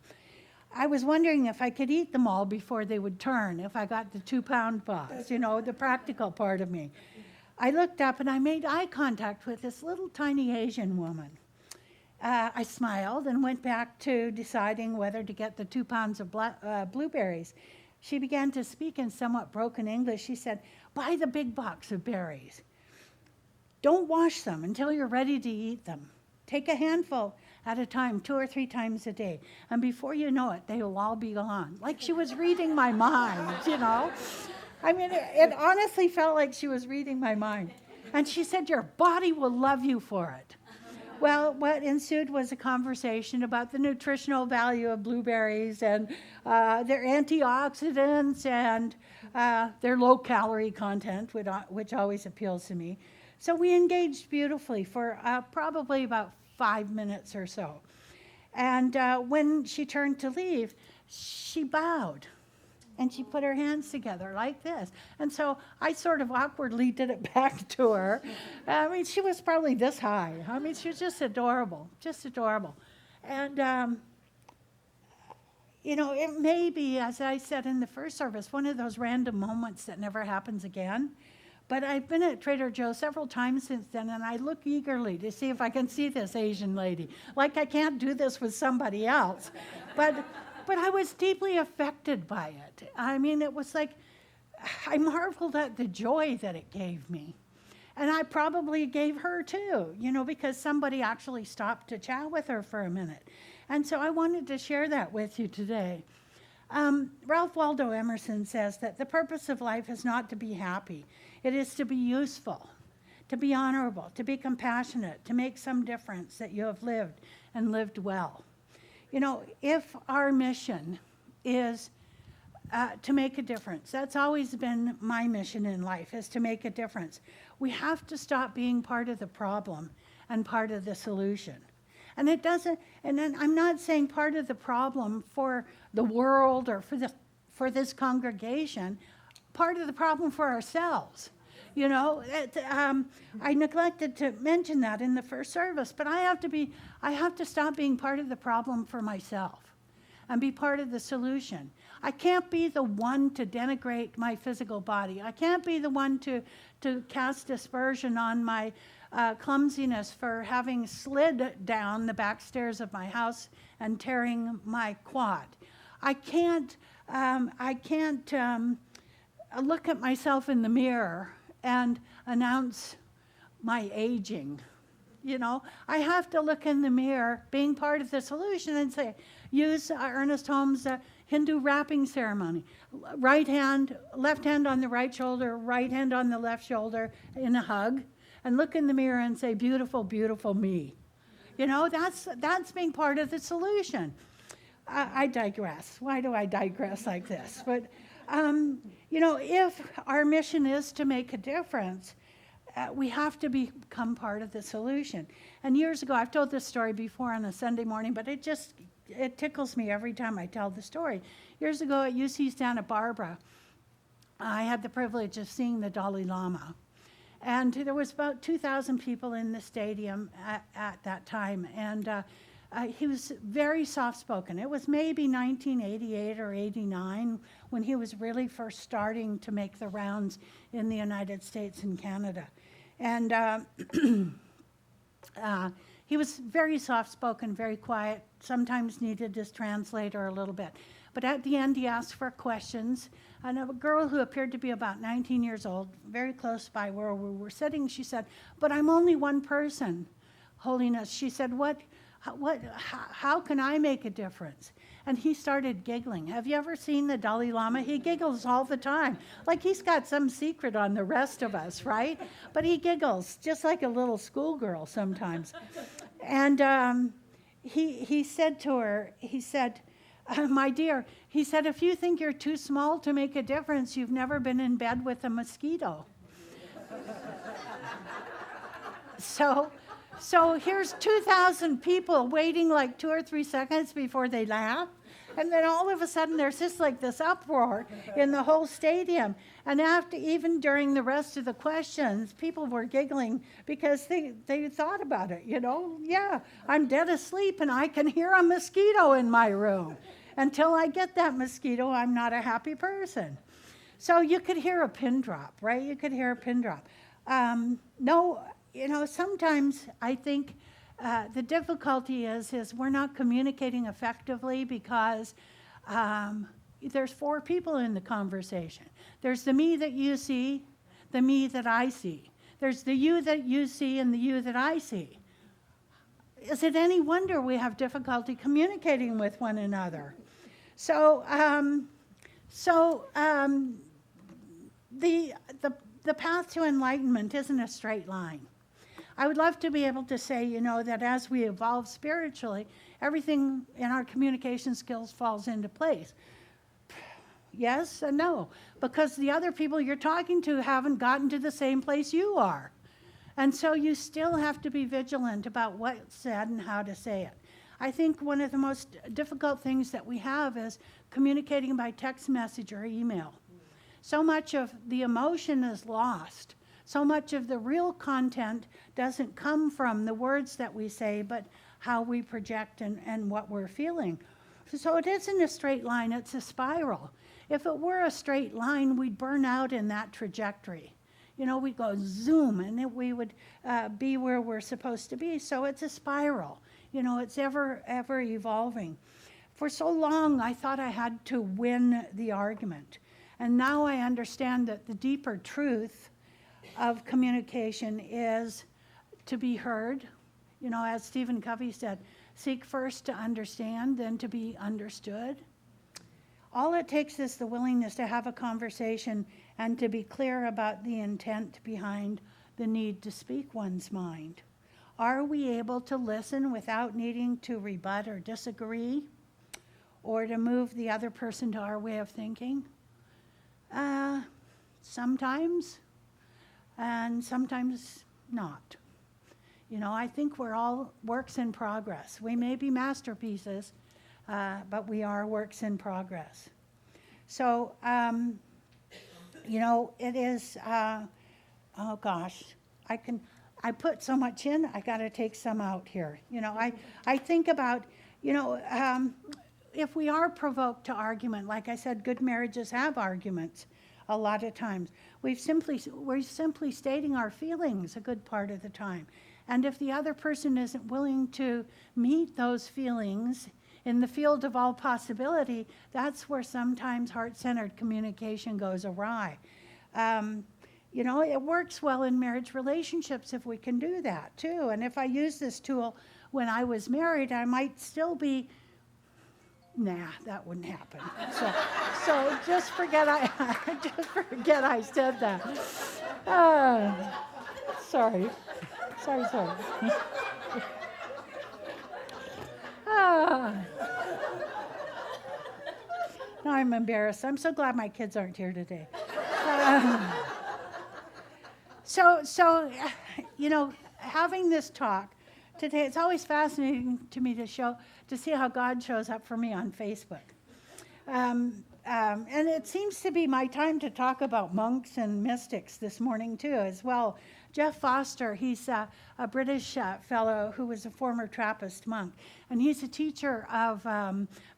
I was wondering if I could eat them all before they would turn, if I got the 2-pound box, you know, the practical part of me. I looked up and I made eye contact with this little tiny Asian woman. I smiled and went back to deciding whether to get the 2 pounds of blueberries. She began to speak in somewhat broken English. She said, "Buy the big box of berries. Don't wash them until you're ready to eat them. Take a handful at a time, 2 or 3 times a day. And before you know it, they will all be gone." Like she was reading my mind, you know. I mean, it honestly felt like she was reading my mind. And she said, "Your body will love you for it." Well, what ensued was a conversation about the nutritional value of blueberries and their antioxidants and their low-calorie content, which always appeals to me. So we engaged beautifully for probably about 5 minutes or so. And when she turned to leave, she bowed. And she put her hands together like this. And so I sort of awkwardly did it back to her. I mean, she was probably this high. I mean, she was just adorable, just adorable. And, you know, it may be, as I said in the first service, one of those random moments that never happens again. But I've been at Trader Joe's several times since then, and I look eagerly to see if I can see this Asian lady. Like I can't do this with somebody else. But I was deeply affected by it. I mean, it was like, I marveled at the joy that it gave me. And I probably gave her too, you know, because somebody actually stopped to chat with her for a minute. And so I wanted to share that with you today. Ralph Waldo Emerson says that the purpose of life is not to be happy. It is to be useful, to be honorable, to be compassionate, to make some difference that you have lived and lived well. You know, if our mission is to make a difference, that's always been my mission in life, is to make a difference. We have to stop being part of the problem and part of the solution. And it doesn't, and then I'm not saying part of the problem for the world or for this congregation, part of the problem for ourselves. You know, I neglected to mention that in the first service, but I have to stop being part of the problem for myself and be part of the solution. I can't be the one to denigrate my physical body. I can't be the one to cast aspersion on my clumsiness for having slid down the back stairs of my house and tearing my quad. I can't look at myself in the mirror and announce my aging. You know, I have to look in the mirror, being part of the solution, and say, use Ernest Holmes' Hindu wrapping ceremony. Left hand on the right shoulder, right hand on the left shoulder in a hug, and look in the mirror and say, "Beautiful, beautiful me." You know, that's being part of the solution. I digress. Why do I digress like this? But you know, if our mission is to make a difference, we have to become part of the solution. And years ago, I've told this story before on a Sunday morning, but it tickles me every time I tell the story. Years ago at UC Santa Barbara, I had the privilege of seeing the Dalai Lama. And there was about 2,000 people in the stadium at that time. And he was very soft-spoken. It was maybe 1988 or 89 when he was really first starting to make the rounds in the United States and Canada. And He was very soft-spoken, very quiet, sometimes needed his translator a little bit. But at the end, he asked for questions, and a girl who appeared to be about 19 years old, very close by where we were sitting, she said, "But I'm only one person, Holiness." She said, how can I make a difference? And he started giggling. Have you ever seen the Dalai Lama? He giggles all the time. Like he's got some secret on the rest of us, right? But he giggles just like a little schoolgirl sometimes. And he said to her, he said, "My dear," he said, "if you think you're too small to make a difference, you've never been in bed with a mosquito." So here's 2,000 people waiting like 2 or 3 seconds before they laugh. And then all of a sudden there's just like this uproar in the whole stadium. And even during the rest of the questions, people were giggling because they thought about it, Yeah, I'm dead asleep and I can hear a mosquito in my room. Until I get that mosquito, I'm not a happy person. So you could hear a pin drop, right? You could hear a pin drop. Sometimes I think the difficulty is we're not communicating effectively because there's 4 people in the conversation. There's the me that you see, the me that I see. There's the you that you see and the you that I see. Is it any wonder we have difficulty communicating with one another? So the path to enlightenment isn't a straight line. I would love to be able to say, that as we evolve spiritually, everything in our communication skills falls into place. Yes and no, because the other people you're talking to haven't gotten to the same place you are. And so you still have to be vigilant about what's said and how to say it. I think one of the most difficult things that we have is communicating by text message or email. So much of the emotion is lost. So much of the real content doesn't come from the words that we say, but how we project and what we're feeling. So it isn't a straight line, it's a spiral. If it were a straight line, we'd burn out in that trajectory. We'd go zoom, and we would be where we're supposed to be. So it's a spiral. It's ever evolving. For so long, I thought I had to win the argument. And now I understand that the deeper truth of communication is to be heard. As Stephen Covey said, seek first to understand, then to be understood. All it takes is the willingness to have a conversation and to be clear about the intent behind the need to speak one's mind. Are we able to listen without needing to rebut or disagree or to move the other person to our way of thinking? Sometimes, and sometimes not. I think we're all works in progress. We may be masterpieces, but we are works in progress. So, it is, oh gosh, I put so much in, I got to take some out here. I think about, if we are provoked to argument, like I said, good marriages have arguments a lot of times. We're simply stating our feelings a good part of the time. And if the other person isn't willing to meet those feelings in the field of all possibility, that's where sometimes heart-centered communication goes awry. It works well in marriage relationships if we can do that too. And if I used this tool when I was married, I might still be, that wouldn't happen. So just forget I said that. Sorry. Now I'm embarrassed. I'm so glad my kids aren't here today. Having this talk today, it's always fascinating to me to see how God shows up for me on Facebook. And it seems to be my time to talk about monks and mystics this morning too, as well. Jeff Foster, he's a British fellow who was a former Trappist monk, and he's a teacher of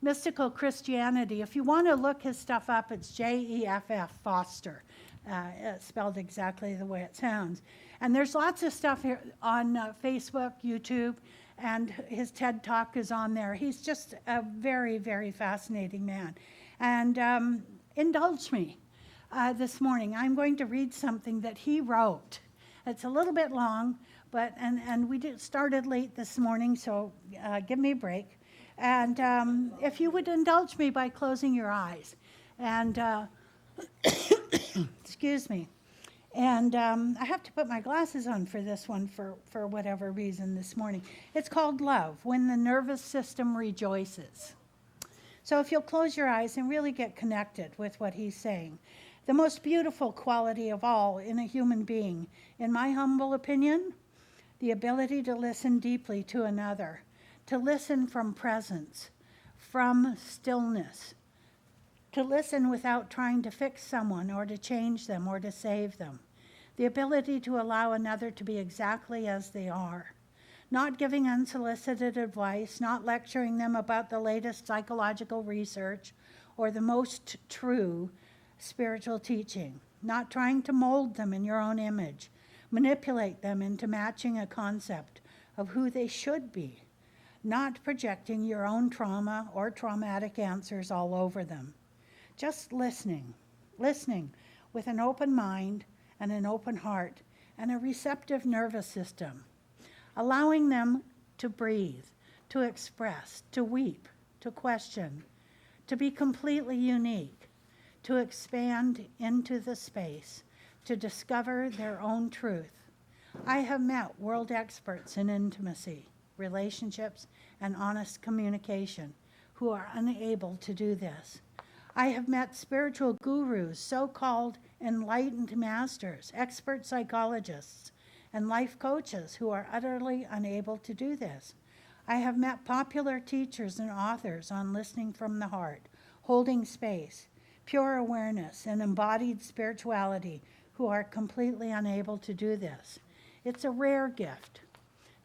mystical Christianity. If you want to look his stuff up, it's Jeff Foster. It's spelled exactly the way it sounds. And there's lots of stuff here on Facebook, YouTube, and his TED Talk is on there. He's just a very, very fascinating man. And indulge me this morning. I'm going to read something that he wrote. It's a little bit long, but and we started late this morning, so give me a break. And if you would indulge me by closing your eyes, and excuse me. And I have to put my glasses on for this one for whatever reason this morning. It's called Love, When the Nervous System Rejoices. So if you'll close your eyes and really get connected with what he's saying. The most beautiful quality of all in a human being, in my humble opinion, the ability to listen deeply to another, to listen from presence, from stillness, to listen without trying to fix someone or to change them or to save them. The ability to allow another to be exactly as they are. Not giving unsolicited advice, not lecturing them about the latest psychological research or the most true spiritual teaching. Not trying to mold them in your own image, manipulate them into matching a concept of who they should be. Not projecting your own trauma or traumatic answers all over them. Just listening with an open mind and an open heart and a receptive nervous system, allowing them to breathe, to express, to weep, to question, to be completely unique, to expand into the space, to discover their own truth. I have met world experts in intimacy, relationships, and honest communication who are unable to do this. I have met spiritual gurus, so-called enlightened masters, expert psychologists, and life coaches who are utterly unable to do this. I have met popular teachers and authors on listening from the heart, holding space, pure awareness, and embodied spirituality who are completely unable to do this. It's a rare gift,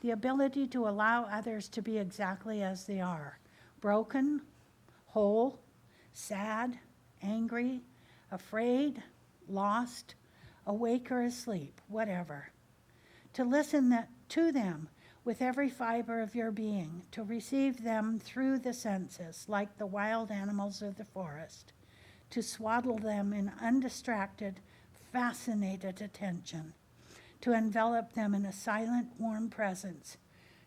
the ability to allow others to be exactly as they are, broken, whole, sad, angry, afraid, lost, awake or asleep, whatever. To listen to them with every fiber of your being, to receive them through the senses like the wild animals of the forest, to swaddle them in undistracted, fascinated attention, to envelop them in a silent, warm presence,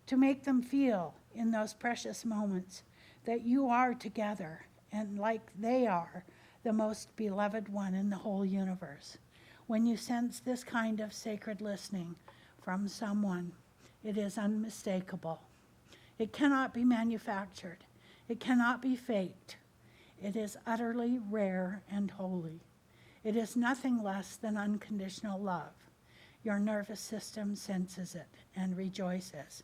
to make them feel in those precious moments that you are together and like they are the most beloved one in the whole universe. When you sense this kind of sacred listening from someone, it is unmistakable. It cannot be manufactured. It cannot be faked. It is utterly rare and holy. It is nothing less than unconditional love. Your nervous system senses it and rejoices.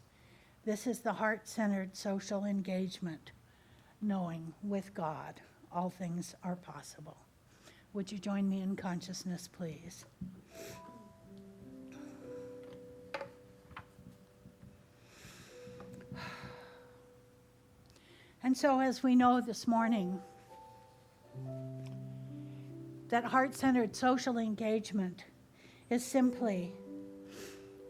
This is the heart-centered social engagement, knowing with God all things are possible. Would you join me in consciousness, please? And so as we know this morning, that heart-centered social engagement is simply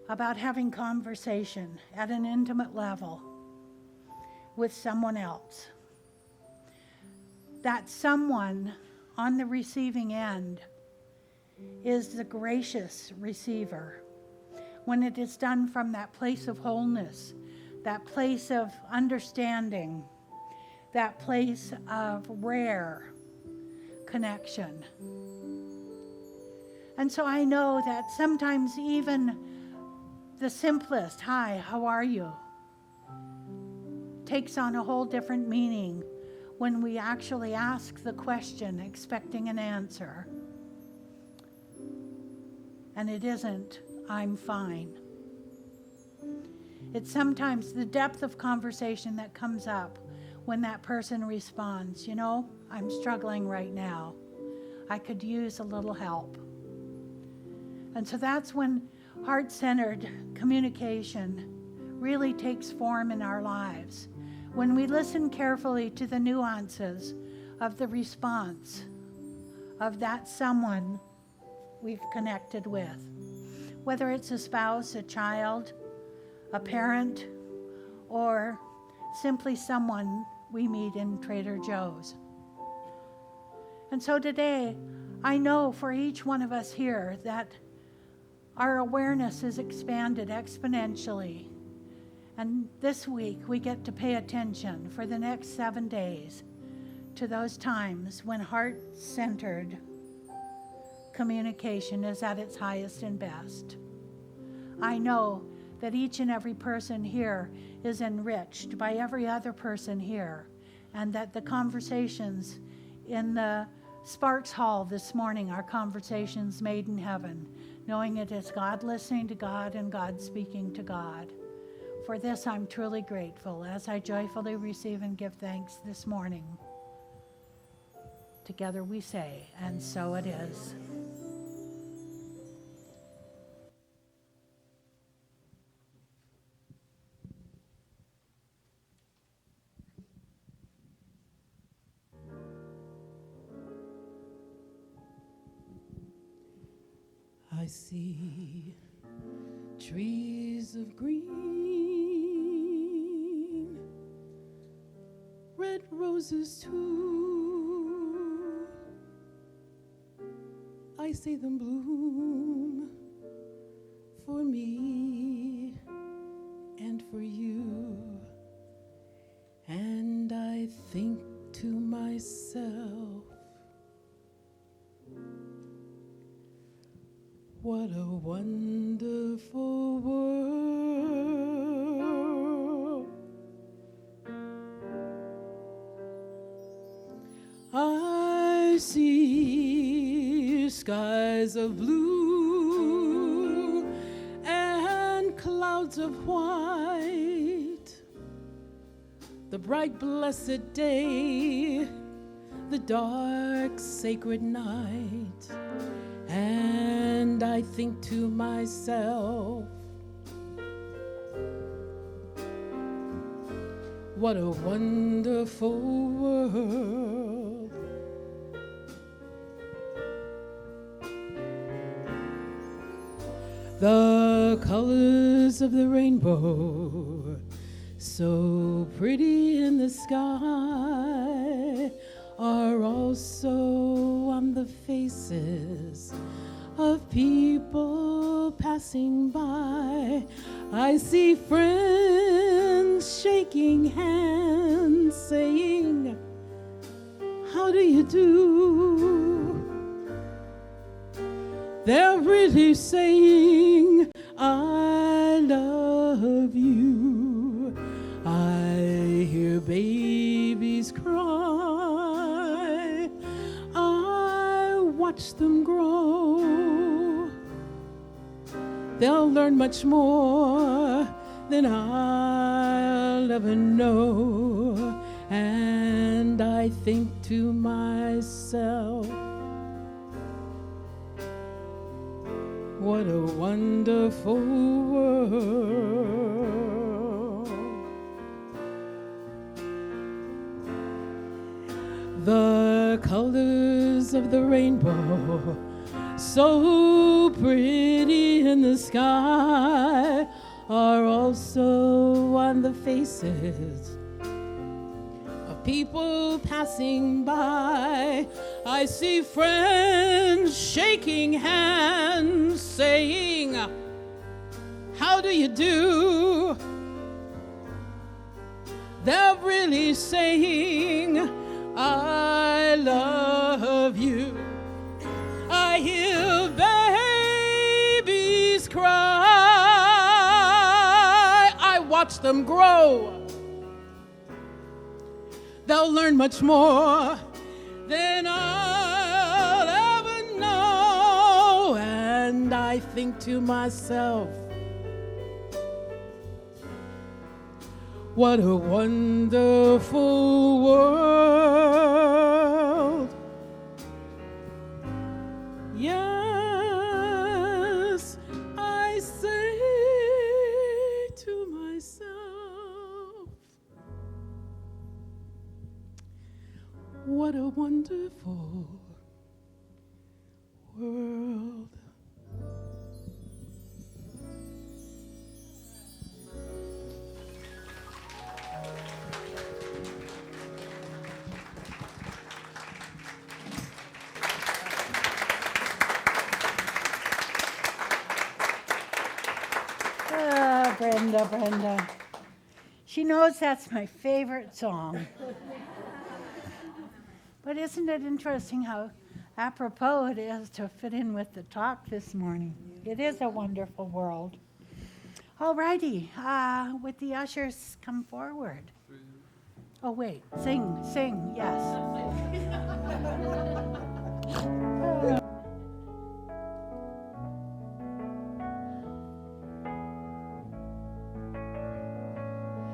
about having conversation at an intimate level with someone else. That someone on the receiving end is the gracious receiver. When it is done from that place of wholeness, that place of understanding, that place of rare connection. And so I know that sometimes even the simplest, "Hi, how are you?" takes on a whole different meaning when we actually ask the question expecting an answer. And it isn't, "I'm fine." It's sometimes the depth of conversation that comes up when that person responds, "I'm struggling right now. I could use a little help." And so that's when heart-centered communication really takes form in our lives. When we listen carefully to the nuances of the response of that someone we've connected with, whether it's a spouse, a child, a parent, or simply someone we meet in Trader Joe's. And so today, I know for each one of us here that our awareness is expanded exponentially. And this week, we get to pay attention for the next 7 days to those times when heart-centered communication is at its highest and best. I know that each and every person here is enriched by every other person here, and that the conversations in the Sparks Hall this morning are conversations made in heaven, knowing it is God listening to God and God speaking to God. For this, I'm truly grateful as I joyfully receive and give thanks this morning. Together we say, and so it is. I see trees of green, red roses too. I see them bloom for me and for you. And I think to myself, what a wonderful world. I see skies of blue and clouds of white, the bright blessed day, the dark sacred night. And I think to myself, what a wonderful world. The colors of the rainbow, so pretty in the sky, are also on the faces of people passing by. I see friends shaking hands, saying, how do you do? They're really saying, I love you. I hear babies cry. I watch them grow. They'll learn much more than I'll ever know. And I think to myself, what a wonderful world. The colors of the rainbow, so pretty in the sky, are also on the faces of people passing by. I see friends shaking hands, saying, how do you do? They're really saying, I love you. I hear babies cry. I watch them grow. They'll learn much more than I'll ever know. And I think to myself, what a wonderful world. Yes, I say to myself, what a wonderful world. Brenda. She knows that's my favorite song. But isn't it interesting how apropos it is to fit in with the talk this morning? It is a wonderful world. All righty, would the ushers come forward? Oh, wait, sing, yes.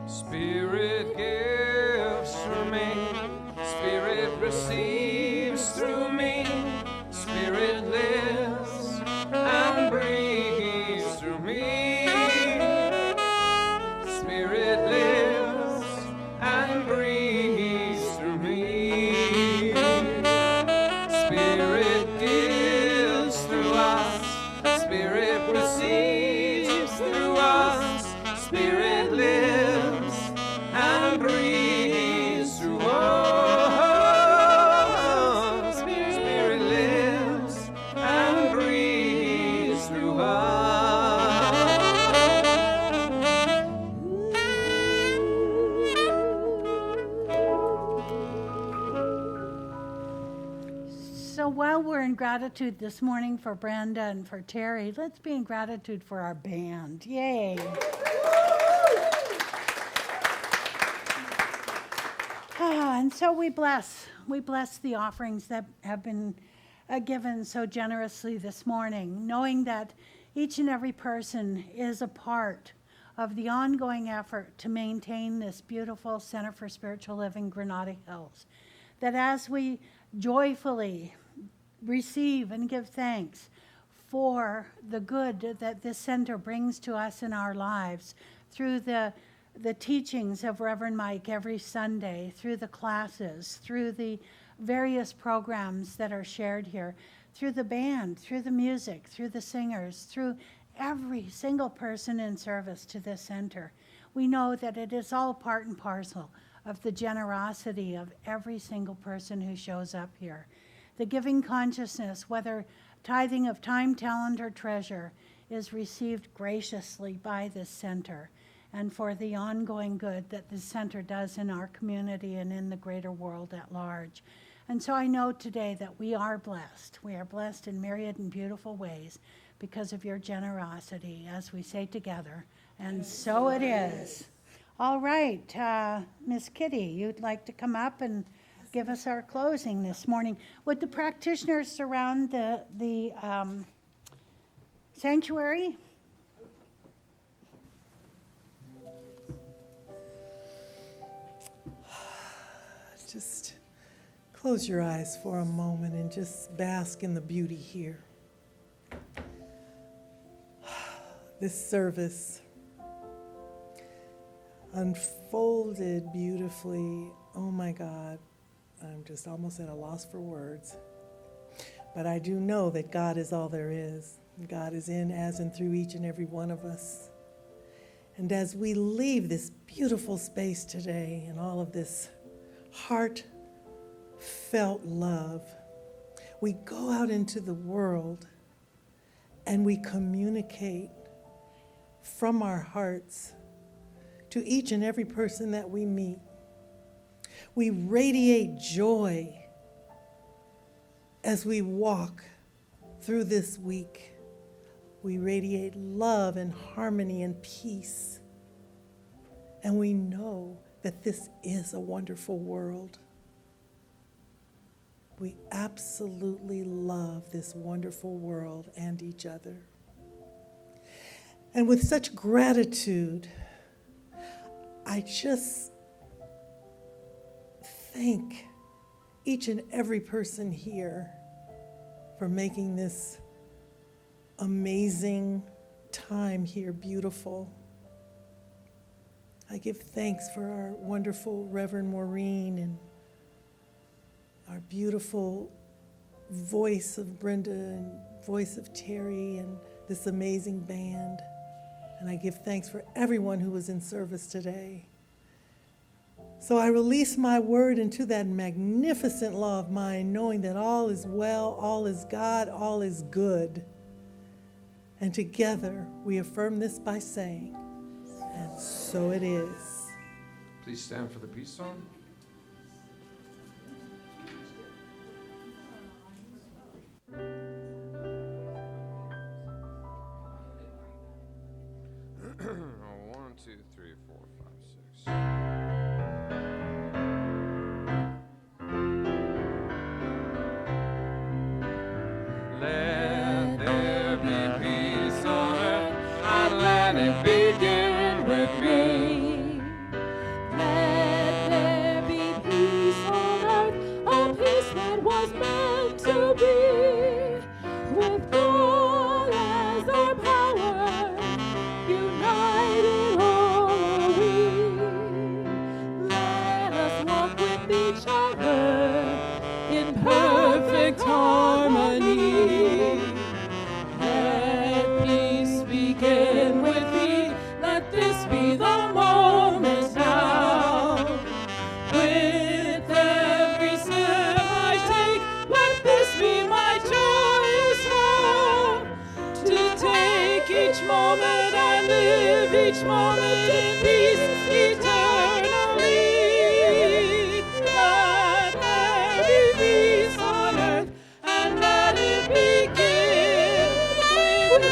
Spirit gives through me, Spirit receives through me, Spirit lives and breathes through me. Spirit lives and breathes through me. Spirit gives through us, Spirit receives through us, Spirit lives and breathes through us. Spirit lives and breathes through So while we're in gratitude this morning for Brenda and for Terry, let's be in gratitude for our band. Yay. And so we bless the offerings that have been given so generously this morning, knowing that each and every person is a part of the ongoing effort to maintain this beautiful Center for Spiritual Living Granada Hills. That as we joyfully receive and give thanks for the good that this center brings to us in our lives through the teachings of Reverend Mike every Sunday, through the classes, through the various programs that are shared here, through the band, through the music, through the singers, through every single person in service to this center. We know that it is all part and parcel of the generosity of every single person who shows up here. The giving consciousness, whether tithing of time, talent, or treasure, is received graciously by this center, and for the ongoing good that this center does in our community and in the greater world at large. And so I know today that we are blessed. We are blessed in myriad and beautiful ways because of your generosity, as we say together, and so it is. All right, Miss Kitty, you'd like to come up and give us our closing this morning. Would the practitioners surround the sanctuary? Just close your eyes for a moment and just bask in the beauty here. This service unfolded beautifully. Oh my God, I'm just almost at a loss for words. But I do know that God is all there is. God is in, as, and through each and every one of us. And as we leave this beautiful space today and all of this heartfelt love, we go out into the world and we communicate from our hearts to each and every person that we meet. We radiate joy as we walk through this week. We radiate love and harmony and peace. And we know that this is a wonderful world. We absolutely love this wonderful world and each other. And with such gratitude, I just thank each and every person here for making this amazing time here beautiful. I give thanks for our wonderful Reverend Maureen and our beautiful voice of Brenda and voice of Terry and this amazing band. And I give thanks for everyone who was in service today. So I release my word into that magnificent law of mine, knowing that all is well, all is God, all is good. And together we affirm this by saying, And so it is. Please stand for the peace song. One, two, three, four, five, six. Let there be peace on earth, and let it begin with me. Let there be peace on earth, a peace that was meant to be. With God as our power, united all are we. Let us walk with each other in perfect harmony. Let peace begin with me. Let this be the moment now. With every step I take, let this be my joyous hope. To take each moment and live each moment in peace eternally. Let there be peace on earth, and let it begin with me.